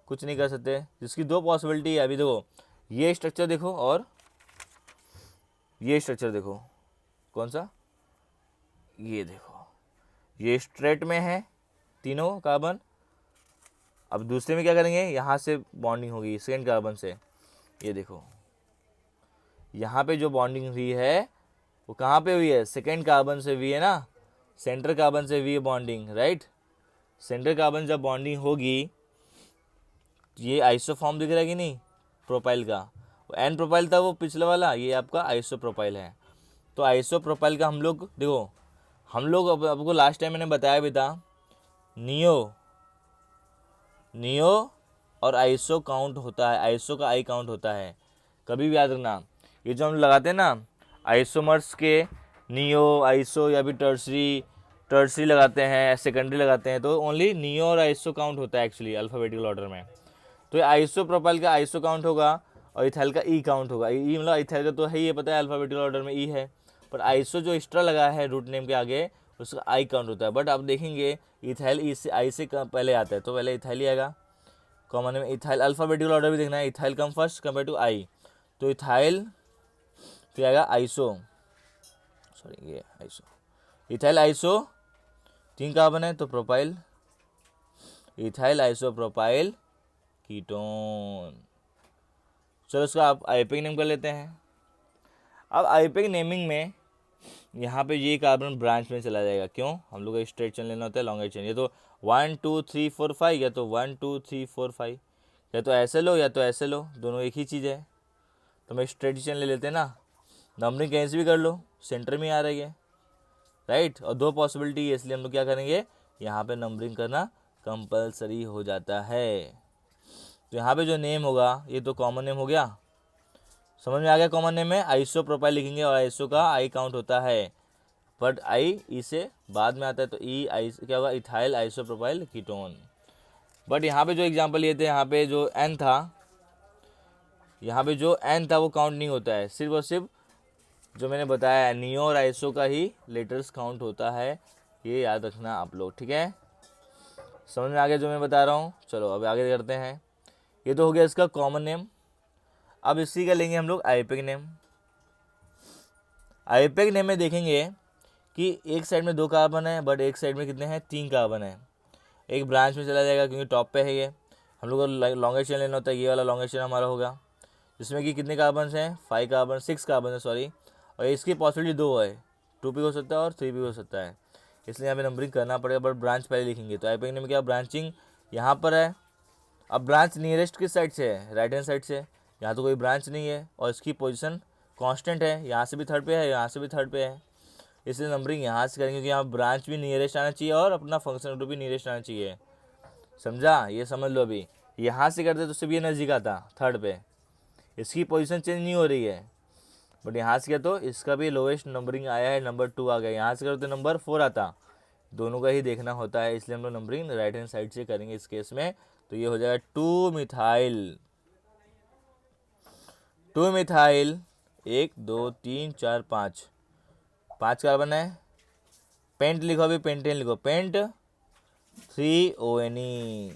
कुछ नहीं कर सकते। जिसकी दो पॉसिबिलिटी है। अभी देखो ये स्ट्रक्चर देखो और ये स्ट्रक्चर देखो, कौन सा, ये देखो, ये स्ट्रेट में है तीनों कार्बन। अब दूसरे में क्या करेंगे, यहाँ से बॉन्डिंग होगी सेकेंड कार्बन से, ये देखो यहाँ पे जो बॉन्डिंग हुई है वो कहाँ पे हुई है, सेकेंड कार्बन से हुई है ना, सेंटर कार्बन से हुई है बॉन्डिंग, राइट। सेंटर कार्बन जब बॉन्डिंग होगी, ये आइसोफॉर्म दिख रहा है कि नहीं प्रोपाइल का, एन प्रोपाइल था वो पिछले वाला, ये आपका आइसो प्रोपाइल है। तो आइसो प्रोपाइल का हम लोग देखो, हम लोग अब आपको लास्ट टाइम मैंने बताया भी था, नियो और आइसो काउंट होता है, आइसो का आई काउंट होता है, कभी भी याद रखना। ये जो हम लगाते हैं ना आइसोमर्स के, नियो आइसो या फिर टर्सरी लगाते हैं, सेकेंडरी लगाते हैं, तो ओनली नियो और आइसो काउंट होता है एक्चुअली अल्फ़ाबेटिकल ऑर्डर में। तो ये आइसो प्रोपाइल का आइसो काउंट होगा और इथाइल का ई काउंट होगा। ई मतलब इथाइल का तो है ही पता है अल्फ़ाबेटिकल ऑर्डर में ई है, पर आइसो जो एक्स्ट्रा लगा है रूट नेम के आगे उसका आई काउंट होता है। बट आप देखेंगे इथाइल ई से आई से पहले आता है, तो पहले इथाइल ही आएगा कॉमन में। इथाइल अल्फ़ाबेटिकल ऑर्डर भी देखना है, ethyl come first compare to I, तो इथाइल फिर आएगा आइसो, सॉरी ये आइसो, इथाइल आइसो 3 कार्बन है तो propyl, ethyl isopropyl ketone. चलो इसका आप आईयूपीएक नेम कर लेते हैं। अब आईयूपीएक नेमिंग में यहाँ पे ये कार्बन ब्रांच में चला जाएगा, क्यों, हम लोग को स्ट्रेट चेन लेना होता है, लॉन्गर चेन। ये तो 1 2 3 4 5 या तो 1 2 3 4 5, या तो ऐसे लो या तो ऐसे लो, दोनों एक ही चीज़ है। तो मैं स्ट्रेट चेन ले लेते हैं ना, नंबरिंग कहीं से भी कर लो, सेंटर में आ रही है, राइट। और दो पॉसिबिलिटी है, इसलिए हम लोग क्या करेंगे, यहाँ पे नंबरिंग करना कंपलसरी हो जाता है। तो यहाँ पे जो नेम होगा ये तो कॉमन नेम हो गया, समझ में आ गया। कॉमन नेम में आइसो प्रोपाइल लिखेंगे और आइसो का आई काउंट होता है, बट आई ई से बाद में आता है, तो ई आई क्या होगा, ethyl isopropyl ketone. But यहाँ पे जो एग्जांपल लिए थे, यहाँ पे जो एन था, यहाँ पे जो एन था वो काउंट नहीं होता है, सिर्फ और सिर्फ जो मैंने बताया नियो और आइसो का ही लेटर्स काउंट होता है, ये याद रखना आप लोग, ठीक है। समझ में आ गया जो मैं बता रहा हूँ। चलो अब आगे करते हैं। ये तो हो गया इसका कॉमन नेम। अब इसी का लेंगे हम लोग आईयूपीएक नेम। आईयूपीएक नेम में देखेंगे कि एक साइड में 2 कार्बन है, बट एक साइड में कितने हैं, 3 कार्बन है। एक ब्रांच में चला जाएगा क्योंकि टॉप पे है ये, हम लोग को लॉन्गर चेन लेना होता है, ये वाला लॉन्गर चेन हमारा होगा, जिसमें कि कितने कार्बन हैं, 5 कार्बन, 6 कार्बन है सॉरी, और इसकी पॉसिबिलिटी 2 है, 2 भी हो सकता है और 3 भी हो सकता है, इसलिए यहाँ पे नंबरिंग करना पड़ेगा, बट ब्रांच पहले लिखेंगे। तो आईयूपीएक नेम में क्या, ब्रांचिंग यहाँ पर है। अब ब्रांच नियरेस्ट किस साइड से है, राइट हैंड साइड से, यहाँ तो कोई ब्रांच नहीं है और इसकी पोजीशन कांस्टेंट है, यहाँ से भी थर्ड पे है, यहाँ से भी थर्ड पे है, इसलिए नंबरिंग यहाँ से करेंगे, क्योंकि यहाँ ब्रांच भी नियरेस्ट आना चाहिए और अपना फंक्शनल ग्रुप भी नियरेस्ट आना चाहिए, समझा। ये समझ लो, अभी यहाँ से करते तो सिर्फ ये नज़दीक आता थर्ड पे, इसकी पोजीशन चेंज नहीं हो रही है, बट यहाँ से किया तो इसका भी लोएस्ट नंबरिंग आया है, नंबर 2 आ गया, यहाँ से करते नंबर 4 आता, दोनों का ही देखना होता है, इसलिए हम लोग नंबरिंग राइट हैंड साइड से करेंगे इस केस में। तो ये हो जाएगा 2 मिथाइल 1 2 3 4 5 कार्बन है। पेंट लिखो, अभी पेंटेन लिखो, paint 3ONE,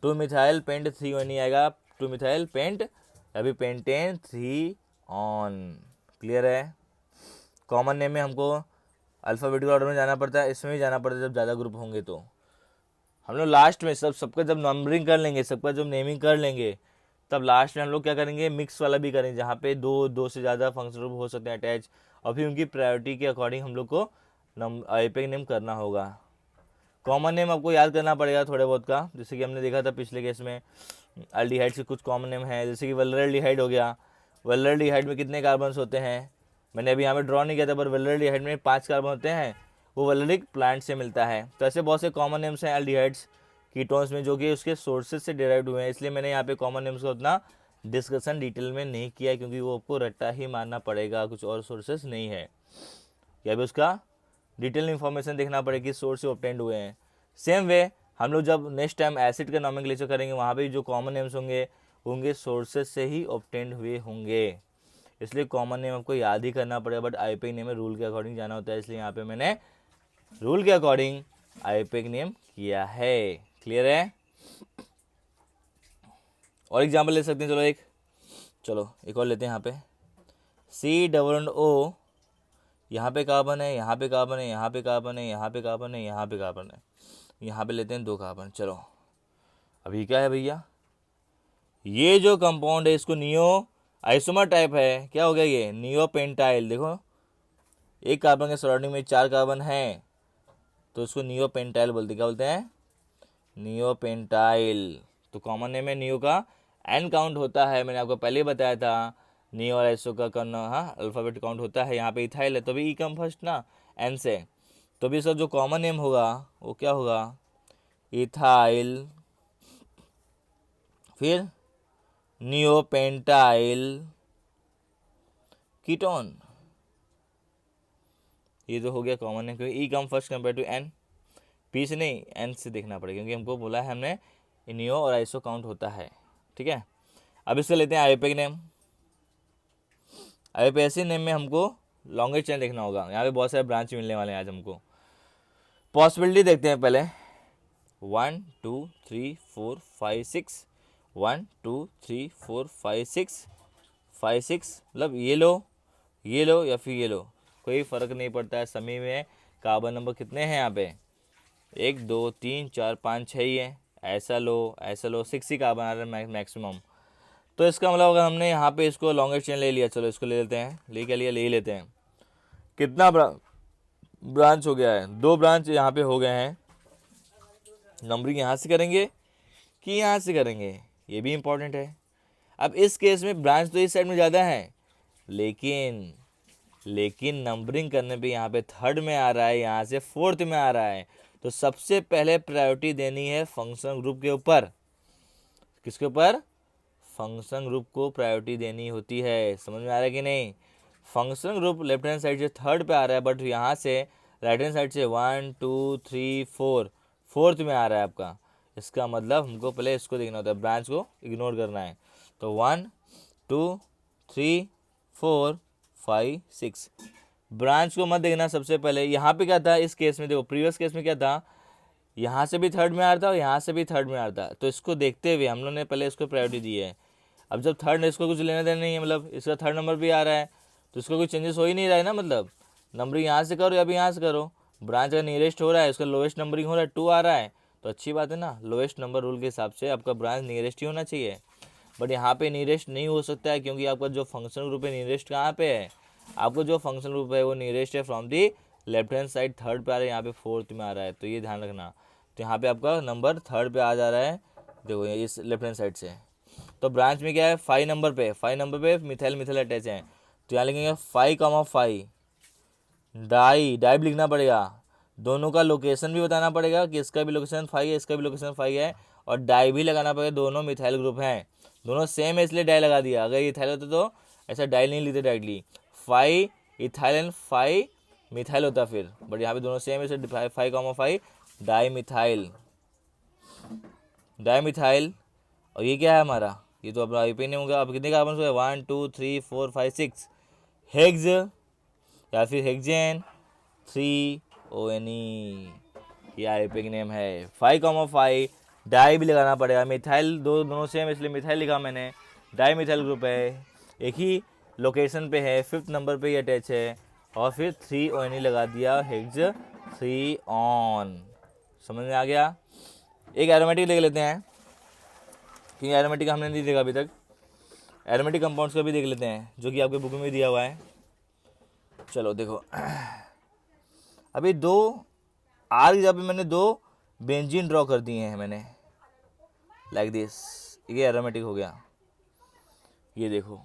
2 methyl paint 3ONE आएगा, 2 मिथाइल पेंट, अभी पेंटेन 3 ऑन, क्लियर है। कॉमन नेम में हमको अल्फ़ाबेटिकल ऑर्डर में जाना पड़ता है, इसमें भी जाना पड़ता है जब ज़्यादा ग्रुप होंगे, तो हम लोग लास्ट में सबका जब नंबरिंग कर लेंगे, सबका जब नेमिंग कर लेंगे, तब लास्ट में हम लोग क्या करेंगे, मिक्स वाला भी करेंगे, जहाँ पे दो से ज़्यादा फंक्शनल ग्रुप हो सकते हैं अटैच, और फिर उनकी प्रायोरिटी के अकॉर्डिंग हम लोग को आईयूपीएक नेम करना होगा। कॉमन नेम आपको याद करना पड़ेगा थोड़े बहुत का, जैसे कि हमने देखा था पिछले केस में, एल्डिहाइड से कुछ कॉमन नेम है, जैसे कि वल्लरल्डिहाइड हो गया, वल्लरल्डिहाइड में कितने कार्बन्स होते हैं, मैंने अभी यहाँ पे ड्रॉ नहीं किया था, पर वल्लरल्डिहाइड में 5 कार्बन होते हैं, वो वल्लरिक प्लांट से मिलता है। तो ऐसे बहुत से कॉमन नेम्स हैं एल्डिहाइड्स कीटोन्स में, जो कि उसके सोर्सेज से डिराइव्ड हुए हैं, इसलिए मैंने यहाँ पे कॉमन नेम्स का उतना डिस्कशन डिटेल में नहीं किया, क्योंकि वो आपको रट्टा ही मारना पड़ेगा, कुछ और सोर्सेज नहीं है, या भी उसका डिटेल इन्फॉर्मेशन देखना पड़ेगा, सोर्स से ऑब्टेंड हुए हैं। सेम वे हम लोग जब नेक्स्ट टाइम एसिड का नॉमेनक्लेचर करेंगे, वहाँ पे जो कॉमन नेम्स होंगे सोर्सेज से ही ऑब्टेंड हुए होंगे, इसलिए कॉमन नेम आपको याद ही करना पड़ेगा, बट आईयूपीएक नेम में रूल के अकॉर्डिंग जाना होता है, इसलिए यहाँ पे मैंने रूल के अकॉर्डिंग आईयूपीएक नेम किया है। क्लियर है? और एग्जाम्पल ले सकते हैं, चलो एक और लेते हैं। यहाँ पे COO, यहाँ पे कार्बन है, यहाँ पे कार्बन है, यहाँ पे कार्बन है, यहाँ पे कार्बन है, यहाँ पे कार्बन है, यहाँ पे लेते हैं 2 कार्बन। चलो अभी क्या है भैया, ये जो कंपाउंड है इसको नियो आइसोमर टाइप है। क्या हो गया ये? नियोपेंटाइल। देखो एक कार्बन के सराउंडिंग में 4 कार्बन है तो इसको नियोपेंटाइल बोलते हैं। क्या बोलते हैं? नियोपेंटाइल। तो कॉमन नेम है नियो का एन काउंट होता है, मैंने आपको पहले ही बताया था। नियो और आइसो का करना, हाँ, अल्फाबेट काउंट होता है। यहाँ पे इथाइल है तो भी ई कम फर्स्ट ना एन से, तो भी इसका जो कॉमन नेम होगा वो क्या होगा? इथाइल, फिर नियोपेंटाइल कीटोन। ये तो हो गया कॉमन नेम, क्योंकि E come first compare to N. P से नहीं, एन से देखना पड़ेगा, क्योंकि हमको बोला है हमने नियो और आइसो काउंट होता है। ठीक है, अब इससे लेते हैं आईयूपीएक नेम। आईयूपीएक नेम में हमको लॉन्गेस्ट चेन देखना होगा। यहाँ पे बहुत सारे ब्रांच मिलने वाले हैं आज हमको। पॉसिबिलिटी देखते हैं पहले। 1 2 3 4 5 6, 1 2 3 4 5 6, 5 6, मतलब ये लो या फिर ये लो, कोई फ़र्क नहीं पड़ता है। सभी में कार्बन नंबर कितने हैं यहाँ पे? 1 2 3 4 5 6 ही है। ऐसा लो 6 ही कार्बन आ रहा है मैक्सिमम। तो इसका मतलब अगर हमने यहाँ पे इसको लॉन्गेस्ट चेन ले लिया, चलो इसको ले लेते हैं। ले क्या लिया? ले ही लेते हैं। कितना ब्रांच हो गया है? 2 ब्रांच यहाँ पे हो गए हैं। नंबरिंग यहाँ से करेंगे कि यहाँ से करेंगे, ये भी इम्पोर्टेंट है। अब इस केस में ब्रांच तो इस साइड में ज़्यादा है, लेकिन नंबरिंग करने पे यहाँ पे 3rd में आ रहा है, यहाँ से 4th में आ रहा है। तो सबसे पहले प्रायोरिटी देनी है फंक्शन ग्रुप के ऊपर। किसके ऊपर? फंक्शन ग्रुप को प्रायोरिटी देनी होती है। समझ में आ रहा है कि नहीं? Function group left hand side से 3rd पे आ रहा है, बट यहाँ से राइट हैंड साइड से 1 2 3 4 4th में आ रहा है आपका। इसका मतलब हमको पहले इसको देखना होता है, ब्रांच को इग्नोर करना है। तो 1 2 3 4 5 6, ब्रांच को मत देखना सबसे पहले। यहाँ पे क्या था इस केस में? देखो प्रीवियस केस में क्या था, यहाँ से भी 3rd में आ रहा था और यहाँ से भी 3rd में आ रहा था। तो इसको देखते हुए हम लोग ने पहले इसको प्रायोरिटी दी है। अब जब 3rd, इसको कुछ लेना देना नहीं है, मतलब इसका 3rd नंबर भी आ रहा है तो इसका कोई चेंजेस हो ही नहीं रहा है ना। मतलब नंबरिंग यहाँ से करो या भी यहाँ से करो, ब्रांच का नियरेस्ट हो रहा है, उसका लोएस्ट नंबरिंग हो रहा है, 2 आ रहा है, तो अच्छी बात है ना। लोएस्ट नंबर रूल के हिसाब से आपका ब्रांच नियरेस्ट ही होना चाहिए। बट यहाँ पे नियरेस्ट नहीं हो सकता है, क्योंकि आपका जो फंक्शन ग्रुप है नियरेस्ट कहाँ पे है? आपको जो फंक्शन ग्रुप है वो नियरेस्ट है from the left hand side, 3rd पे आ रहा है, यहाँ पे 4th में आ रहा है, तो ये ध्यान रखना। तो यहाँ पे आपका नंबर 3rd पे आ जा रहा है, देखो इस लेफ्ट हैंड साइड से। तो ब्रांच में क्या है? 5 नंबर पे मिथाइल अटैच है, तो यहाँ लिखेंगे 5,5। डाई भी लिखना पड़ेगा, दोनों का लोकेशन भी बताना पड़ेगा कि इसका भी लोकेशन 5 है, इसका भी लोकेशन 5 है, और डाई भी लगाना पड़ेगा। दोनों मिथाइल ग्रुप हैं, दोनों सेम है, इसलिए डाई लगा दिया। अगर इथाइल होता तो ऐसा डाई नहीं लिखते डायरेक्टली, 5 इथाइल एंड 5 मिथाइल होता फिर, बट यहाँ पे दोनों सेम है, इसलिए 5,5 डाई मिथाइल। और ये क्या है हमारा? ये तो अपना आईयूपीएक नेम होगा। अब कितने कार्बन हो गए? 1 2 3 4 5 6, हेक्स या फिर हेक्सेन 3ONE, ये आईयूपीएक नेम है। 5,5 डाई भी लगाना पड़ेगा। मिथाइल दोनों सेम, इसलिए मिथाइल लिखा मैंने। डाई मिथाइल ग्रुप है, एक ही लोकेशन पे है, 5th नंबर पे ही अटैच है, और फिर 3ONE लगा दिया, हेक्स 3 समझ में आ गया? एक एरोमेटिक देख लेते हैं, क्योंकि एरोमेटिक हमने नहीं देखा अभी तक। एरोमेटिक कंपाउंड्स का भी देख लेते हैं, जो कि आपके बुक में दिया हुआ है। चलो देखो, अभी 2 आर की जगह पे मैंने 2 बेंजीन ड्रॉ कर दिए हैं मैंने, लाइक दिस। ये एरोमेटिक हो गया। ये देखो,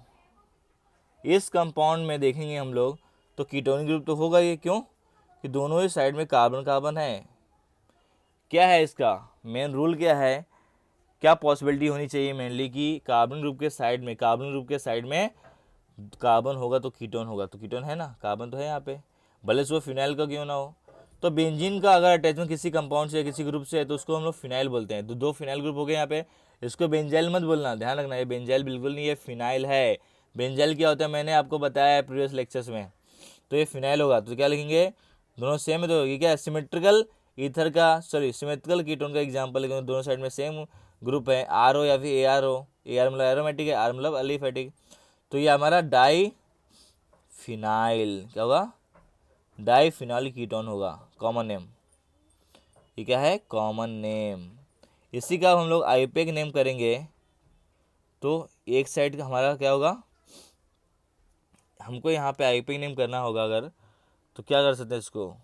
इस कंपाउंड में देखेंगे हम लोग तो कीटोनिक ग्रुप तो होगा ये, क्यों कि दोनों ही साइड में कार्बन है। क्या है इसका मेन रूल? क्या है, क्या पॉसिबिलिटी होनी चाहिए मेनली कि कार्बन ग्रुप के साइड में कार्बन होगा तो कीटोन होगा। तो कीटोन है ना, कार्बन तो है यहाँ पे, भले से वो फिनाइल का क्यों ना हो। तो बेंजीन का अगर अटैचमेंट किसी कंपाउंड से किसी ग्रुप से है तो उसको हम लोग फिनाइल बोलते हैं। तो 2 फिनाइल ग्रुप हो गए यहाँ पे, इसको बेंजाइल मत बोलना, ध्यान रखना, ये बेंजाइल बिल्कुल नहीं, ये फिनाइल है। बेंजाइल क्या होता है मैंने आपको बताया है प्रीवियस लेक्चर्स में, तो ये फिनाइल होगा। तो क्या लिखेंगे? दोनों सेम है, तो ये क्या है? सिमेट्रिकल ईथर का सिमेट्रिकल कीटोन का एग्जांपल है, दोनों साइड में सेम ग्रुप है, आर ओ या फिर A R O, A R मतलब एरोमेटिक है, आर मतलब एलिफेटिक, तो ये हमारा डाई फिनाइल क्या होगा, डाई फिनाइल कीटोन होगा, कॉमन नेम, ये क्या है, कॉमन नेम। इसी का हम लोग आईपेक नेम करेंगे तो एक साइड का हमारा क्या होगा, हमको यहाँ पे आईपेक नेम करना होगा अगर, तो क्या कर सकते हैं इसको,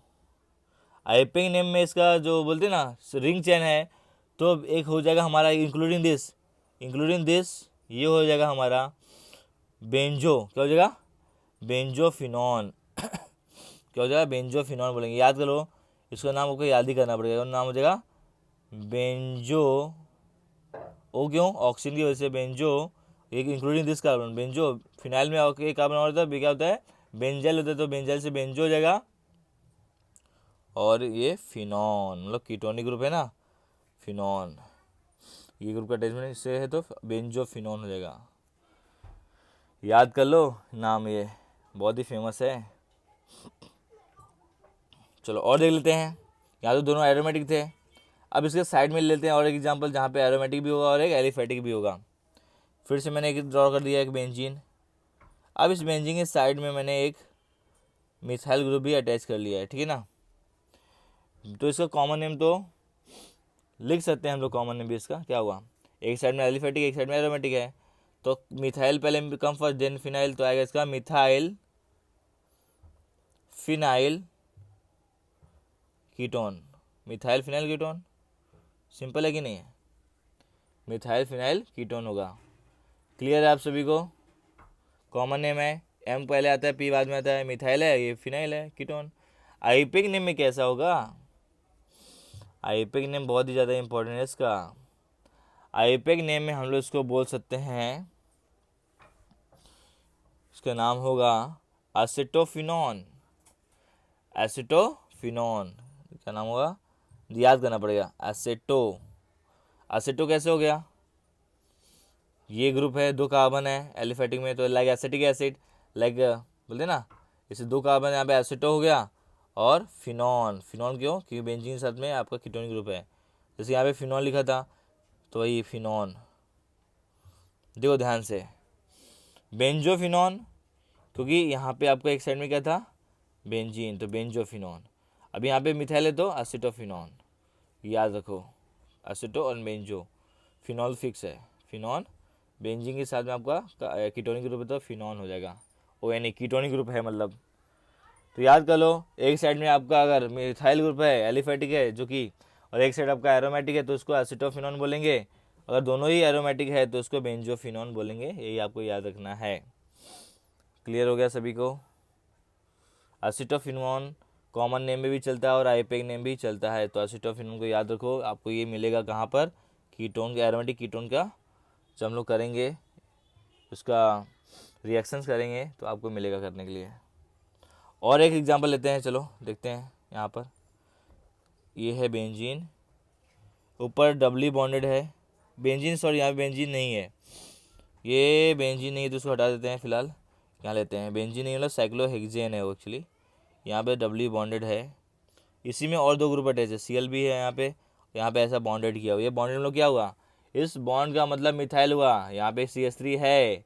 आईपेक नेम में इसका जो बोलते हैं ना रिंग चेन है, तो एक हो जाएगा हमारा इंक्लूडिंग दिस, ये हो जाएगा हमारा बेंजो, क्या हो जाएगा, बेंजोफिनॉन क्या हो जाएगा, बेंजोफिनॉन बोलेंगे, याद करो इसका नाम आपको याद ही करना पड़ेगा, नाम हो जाएगा बेंजो, ओ क्यों, ऑक्सीजन की वजह से बेंजो, एक including this carbon, benzo phenyl में एक कार्बन और होता है, क्या होता है, बेंजाइल होता है, तो बेंजाइल से बेंजो हो जाएगा, और ये फिनॉन मतलब कीटोनिक ग्रुप है ना, फिनॉन, ये ग्रुप का अटैचमेंट इससे है तो बेंजोफिनॉन हो जाएगा, याद कर लो नाम, ये बहुत ही फेमस है। चलो और देख लेते हैं, यहाँ तो दोनों एरोमेटिक थे, अब इसके साइड में ले लेते हैं और एक एग्जांपल जहाँ पे एरोमेटिक भी होगा और एक एलिफेटिक भी होगा। फिर से मैंने एक ड्रॉ कर दिया एक बेंजीन, अब इस बेंजीन के साइड में मैंने एक मिथाइल ग्रुप भी अटैच कर लिया है, ठीक है ना, तो इसका कॉमन नेम तो लिख सकते हैं हम लोग, कॉमन नेम भी इसका क्या हुआ, एक साइड में एलिफेटिक एक साइड में एरोमेटिक है, तो मिथाइल पहले कम फर्स्ट देन फिनाइल, तो आएगा इसका methyl phenyl ketone, methyl phenyl ketone, simple है कि नहीं है, मिथाइल फिनाइल कीटोन होगा। क्लियर है आप सभी को, कॉमन नेम है, एम पहले आता है पी बाद में आता है, मिथाइल है ये फिनाइल है कीटोन। आईपेक नेम में कैसा होगा, आईपेक नेम बहुत ही ज़्यादा इंपॉर्टेंट है इसका, आईपेक नेम में हम लोग इसको बोल सकते हैं, इसका नाम होगा एसिटोफिनॉन, एसिटोफिनॉन क्या नाम होगा, याद करना पड़ेगा, एसिटो कैसे हो गया, ये ग्रुप है, दो कार्बन है एलिफेटिक में, तो लाइक एसिटिक एसिड, लाइक बोलते ना, इसे दो कार्बन यहाँ पे एसिटो हो गया, और फिनॉन क्यों, क्योंकि बेंजीन के साथ में आपका कीटोनिक ग्रुप है, जैसे यहाँ पे फिनॉन लिखा था तो वही फिनॉन, देखो ध्यान से, बेंजोफिनॉन, क्योंकि यहाँ पे आपका एक साइड में क्या था, बेंजीन, तो बेंजोफिनॉन, अब यहाँ पे मिथाइल है तो एसिटोफिनॉन, याद रखो, एसिटो और बेंजो, फिनॉल फिक्स है, फिनॉन बेंजीन के साथ में आपका कीटोनिक ग्रुप है तो फिनॉन हो जाएगा, ओ यानी कीटोनिक ग्रुप है मतलब, तो याद कर लो, एक साइड में आपका अगर मिथाइल ग्रुप है एलिफेटिक है जो कि, और एक साइड आपका एरोमेटिक है तो उसको एसिटोफिनॉन बोलेंगे, अगर दोनों ही एरोमेटिक है तो उसको बेंजोफिनॉन बोलेंगे, यही आपको याद रखना है। क्लियर हो गया सभी को, एसिटोफिनॉन कॉमन नेम में भी चलता है और आईपेक नेम भी चलता है, तो एसिटोफिनॉन को याद रखो, आपको ये मिलेगा कहाँ पर, कीटोन का, एरोमेटिक कीटोन का जब हम लोग करेंगे उसका रिएक्शंस करेंगे तो आपको मिलेगा करने के लिए। और एक एग्जांपल लेते हैं, चलो देखते हैं, यहाँ पर ये है बेंजीन, ऊपर डबली बॉन्डेड है, बेंजीन सॉरी यहाँ पे बेंजीन नहीं है, ये बेंजीन नहीं है तो उसको हटा देते हैं फिलहाल, यहाँ लेते हैं, बेंजीन नहीं मतलब साइक्लोहेक्सेन है वो एक्चुअली, यहाँ पे डबली बॉन्डेड है, इसी में और दो ग्रुप अटैच है, सीएल भी है यहाँ पे ऐसा बॉन्डेड किया हुआ, ये बॉन्डेड में क्या हुआ, इस बॉन्ड का मतलब मिथाइल हुआ, यहाँ पे CH3 है,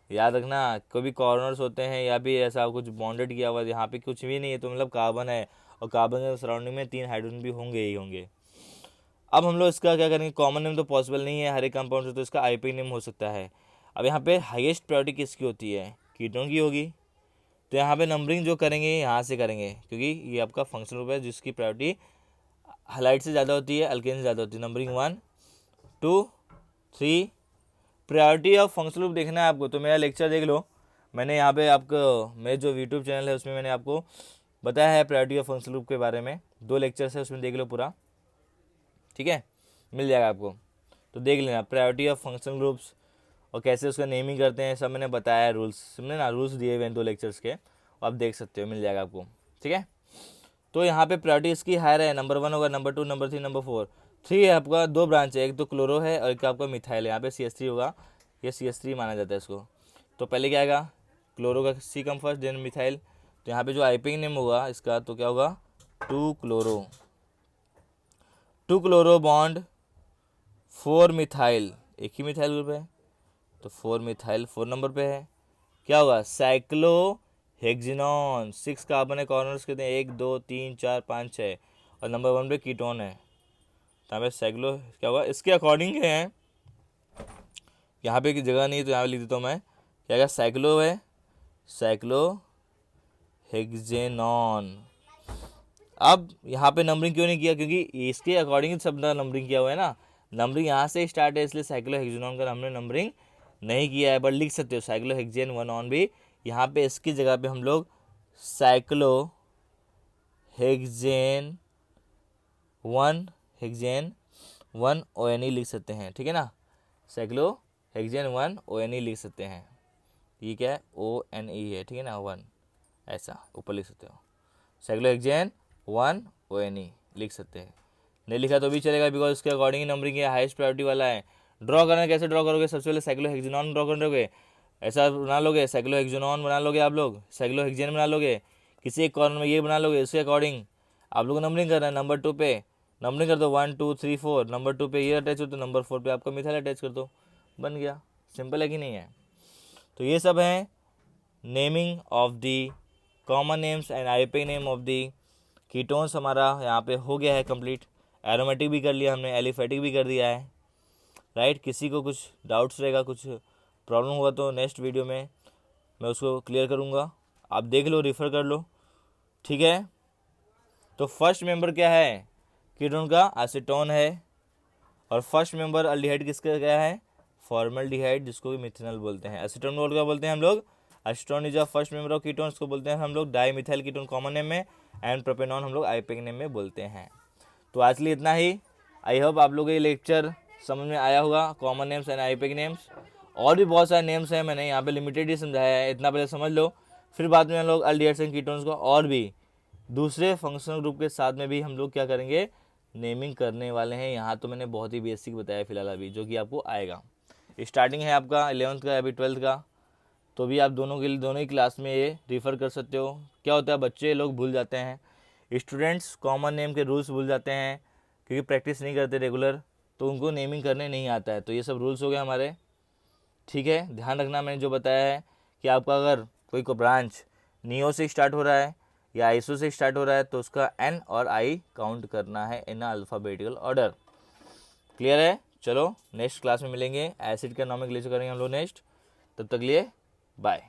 याद रखना, कभी कॉर्नर्स होते हैं या भी ऐसा कुछ बॉन्डेड किया हुआ, यहाँ पे कुछ भी नहीं है तो मतलब कार्बन है, और कार्बन के सराउंडिंग में 3 हाइड्रोजन भी होंगे ही होंगे। अब हम लोग इसका क्या करेंगे, कॉमन नेम तो पॉसिबल नहीं है हर एक कंपाउंड से, तो इसका आईपेक नेम हो सकता है। अब यहाँ पे हाईएस्ट प्रायोरिटी किसकी होती है, कीटोन की होगी, तो यहाँ पे नंबरिंग जो करेंगे यहाँ से करेंगे, क्योंकि ये आपका फंक्शनल ग्रुप है जिसकी प्रायोरिटी हाइलाइट से ज़्यादा होती है, अल्केन से ज़्यादा होती है, numbering 1 2 3, priority of functional group देखना है आपको तो मेरा लेक्चर देख लो, मैंने यहाँ पे आपको मेरे जो यूट्यूब चैनल है उसमें मैंने आपको बताया है प्रायोरिटी ऑफ फंक्शनल ग्रुप के बारे में, 2 लेक्चर्स है उसमें देख लो पूरा, ठीक है, मिल जाएगा आपको, तो देख लेना प्रायोरिटी ऑफ फंक्शनल ग्रुप्स और कैसे उसका नेमिंग करते हैं, सब मैंने बताया है, रूल्स समझे ना, रूल्स दिए हुए हैं 2 लेक्चर्स के, आप देख सकते हो, मिल जाएगा आपको, ठीक है। तो यहाँ पे प्रायोरिटी इसकी हायर है, नंबर 1 होगा, नंबर 2, नंबर 3, नंबर 4, 3 है आपका, 2 ब्रांच है, एक तो क्लोरो है और एक आपका मिथाइल है, यहाँ पे CH3 होगा, ये CH3 माना जाता है इसको, तो पहले क्या आएगा, क्लोरो का C come first then methyl, तो यहाँ पे जो आईपेक नेम होगा इसका तो क्या होगा 2 क्लोरो, 2 क्लोरो बॉन्ड 4 मिथाइल, एक ही मिथाइल ग्रुप है तो 4 मिथाइल 4 नंबर पे है। क्या होगा? साइक्लोहेक्सिनॉन, 6 कार्बन है, कॉर्नर्स कितने हैं? 1 2 3 4 5 6 और नंबर 1 पे कीटोन है, तो यहाँ पे साइक्लो क्या होगा? इसके अकॉर्डिंग है, यहाँ पे की जगह नहीं है तो यहाँ पे लिख देता हूँ मैं, क्या क्या साइक्लो है? साइक्लोहेक्सेनॉन। अब यहाँ पे नंबरिंग क्यों नहीं किया? क्योंकि इसके अकॉर्डिंग सब नंबरिंग किया हुआ है ना, नंबरिंग यहाँ से स्टार्ट है, इसलिए साइक्लोहेक्सेनॉन का हमने नंबरिंग नहीं किया है, बट लिख सकते हो साइक्लोहेक्सेन 1 ऑन भी। यहाँ पे इसकी जगह पे हम लोग साइक्लोहेक्सेन 1 ONE लिख सकते हैं, ठीक है ना, साइक्लोहेक्सेन 1 ONE लिख सकते हैं। ये क्या है? ONE है, ठीक है ना, 1 ऐसा ऊपर लिख सकते हो, साइक्लोहेक्सेन 1 ONE लिख सकते हैं। नहीं लिखा तो भी चलेगा, बिकॉज इसके अकॉर्डिंग नंबरिंग है, हाईएस्ट प्रायोरिटी वाला है। ड्रॉ करना कैसे ड्रॉ करोगे? सबसे पहले साइक्लोहेक्सेनॉन ड्रॉ करोगे, ऐसा बना लोगे, साइक्लोहेक्सेनॉन बना लोगे, आप लोग साइक्लोहेक्सेन बना लोगे, किसी एक कॉर्नर में ये बना लोगे, इसके अकॉर्डिंग आप लोग नंबरिंग करना है। नंबर 2 पे नंबरिंग कर दो, 1 2 3 4, नंबर 2 पे ये अटैच हो तो नंबर 4 पे आपका मिथाइल अटैच कर दो, बन गया। सिंपल है कि नहीं है? तो ये सब है naming of the common names and IUPAC name of the ketones. हमारा यहाँ पे हो गया है कंप्लीट। एरोमेटिक भी कर लिया हमने, एलिफेटिक भी कर दिया है, राइट। किसी को कुछ डाउट्स रहेगा, कुछ प्रॉब्लम हुआ तो नेक्स्ट वीडियो में मैं उसको क्लियर करूँगा, आप देख लो, रेफर कर लो, ठीक है। तो फर्स्ट मेंबर क्या है कीटोन का? एसीटोन है। और फर्स्ट मेंबर अल्डिहाइड किसका क्या है? फॉर्मल्डिहाइड, जिसको भी मिथेनॉल बोलते हैं। एसीटोन को क्या बोलते हैं हम लोग? Acetone is a first member of ketones को बोलते हैं हम लोग डाईमिथाइल कीटोन कॉमन नेम में, एंड प्रोपेनॉन हम लोग आईयूपीएक नेम में बोलते हैं। तो आज के लिए इतना ही। आई होप आप लोगों को ये लेक्चर समझ में आया होगा, common names and IUPAC names. और भी बहुत सारे नेम्स हैं, मैंने यहाँ पे लिमिटेड ही समझाया है, इतना पहले समझ लो, फिर बाद में हम लोग अल्डिहाइड्स एंड कीटोन्स को और भी दूसरे फंक्शनल ग्रुप के साथ में भी हम लोग क्या करेंगे? नेमिंग करने वाले हैं। यहाँ तो मैंने बहुत ही बेसिक बताया फिलहाल अभी, जो कि आपको आएगा। स्टार्टिंग है आपका 11th का, अभी 12th का, तो भी आप दोनों ही क्लास में ये रिफ़र कर सकते हो। क्या होता है, बच्चे लोग भूल जाते हैं, स्टूडेंट्स कॉमन नेम के रूल्स भूल जाते हैं, क्योंकि प्रैक्टिस नहीं करते रेगुलर, तो उनको नेमिंग करने नहीं आता है। तो ये सब रूल्स हो गए हमारे, ठीक है। ध्यान रखना मैंने जो बताया है कि आपका अगर कोई को ब्रांच नियो से स्टार्ट हो रहा है या आइसो से स्टार्ट हो रहा है तो उसका एन और आई काउंट करना है इन अल्फ़ाबेटिकल ऑर्डर। क्लियर है? चलो नेक्स्ट क्लास में मिलेंगे, एसिड का नॉमेनक्लेचर करेंगे हम लोग नेक्स्ट। तब तक लिए बाय।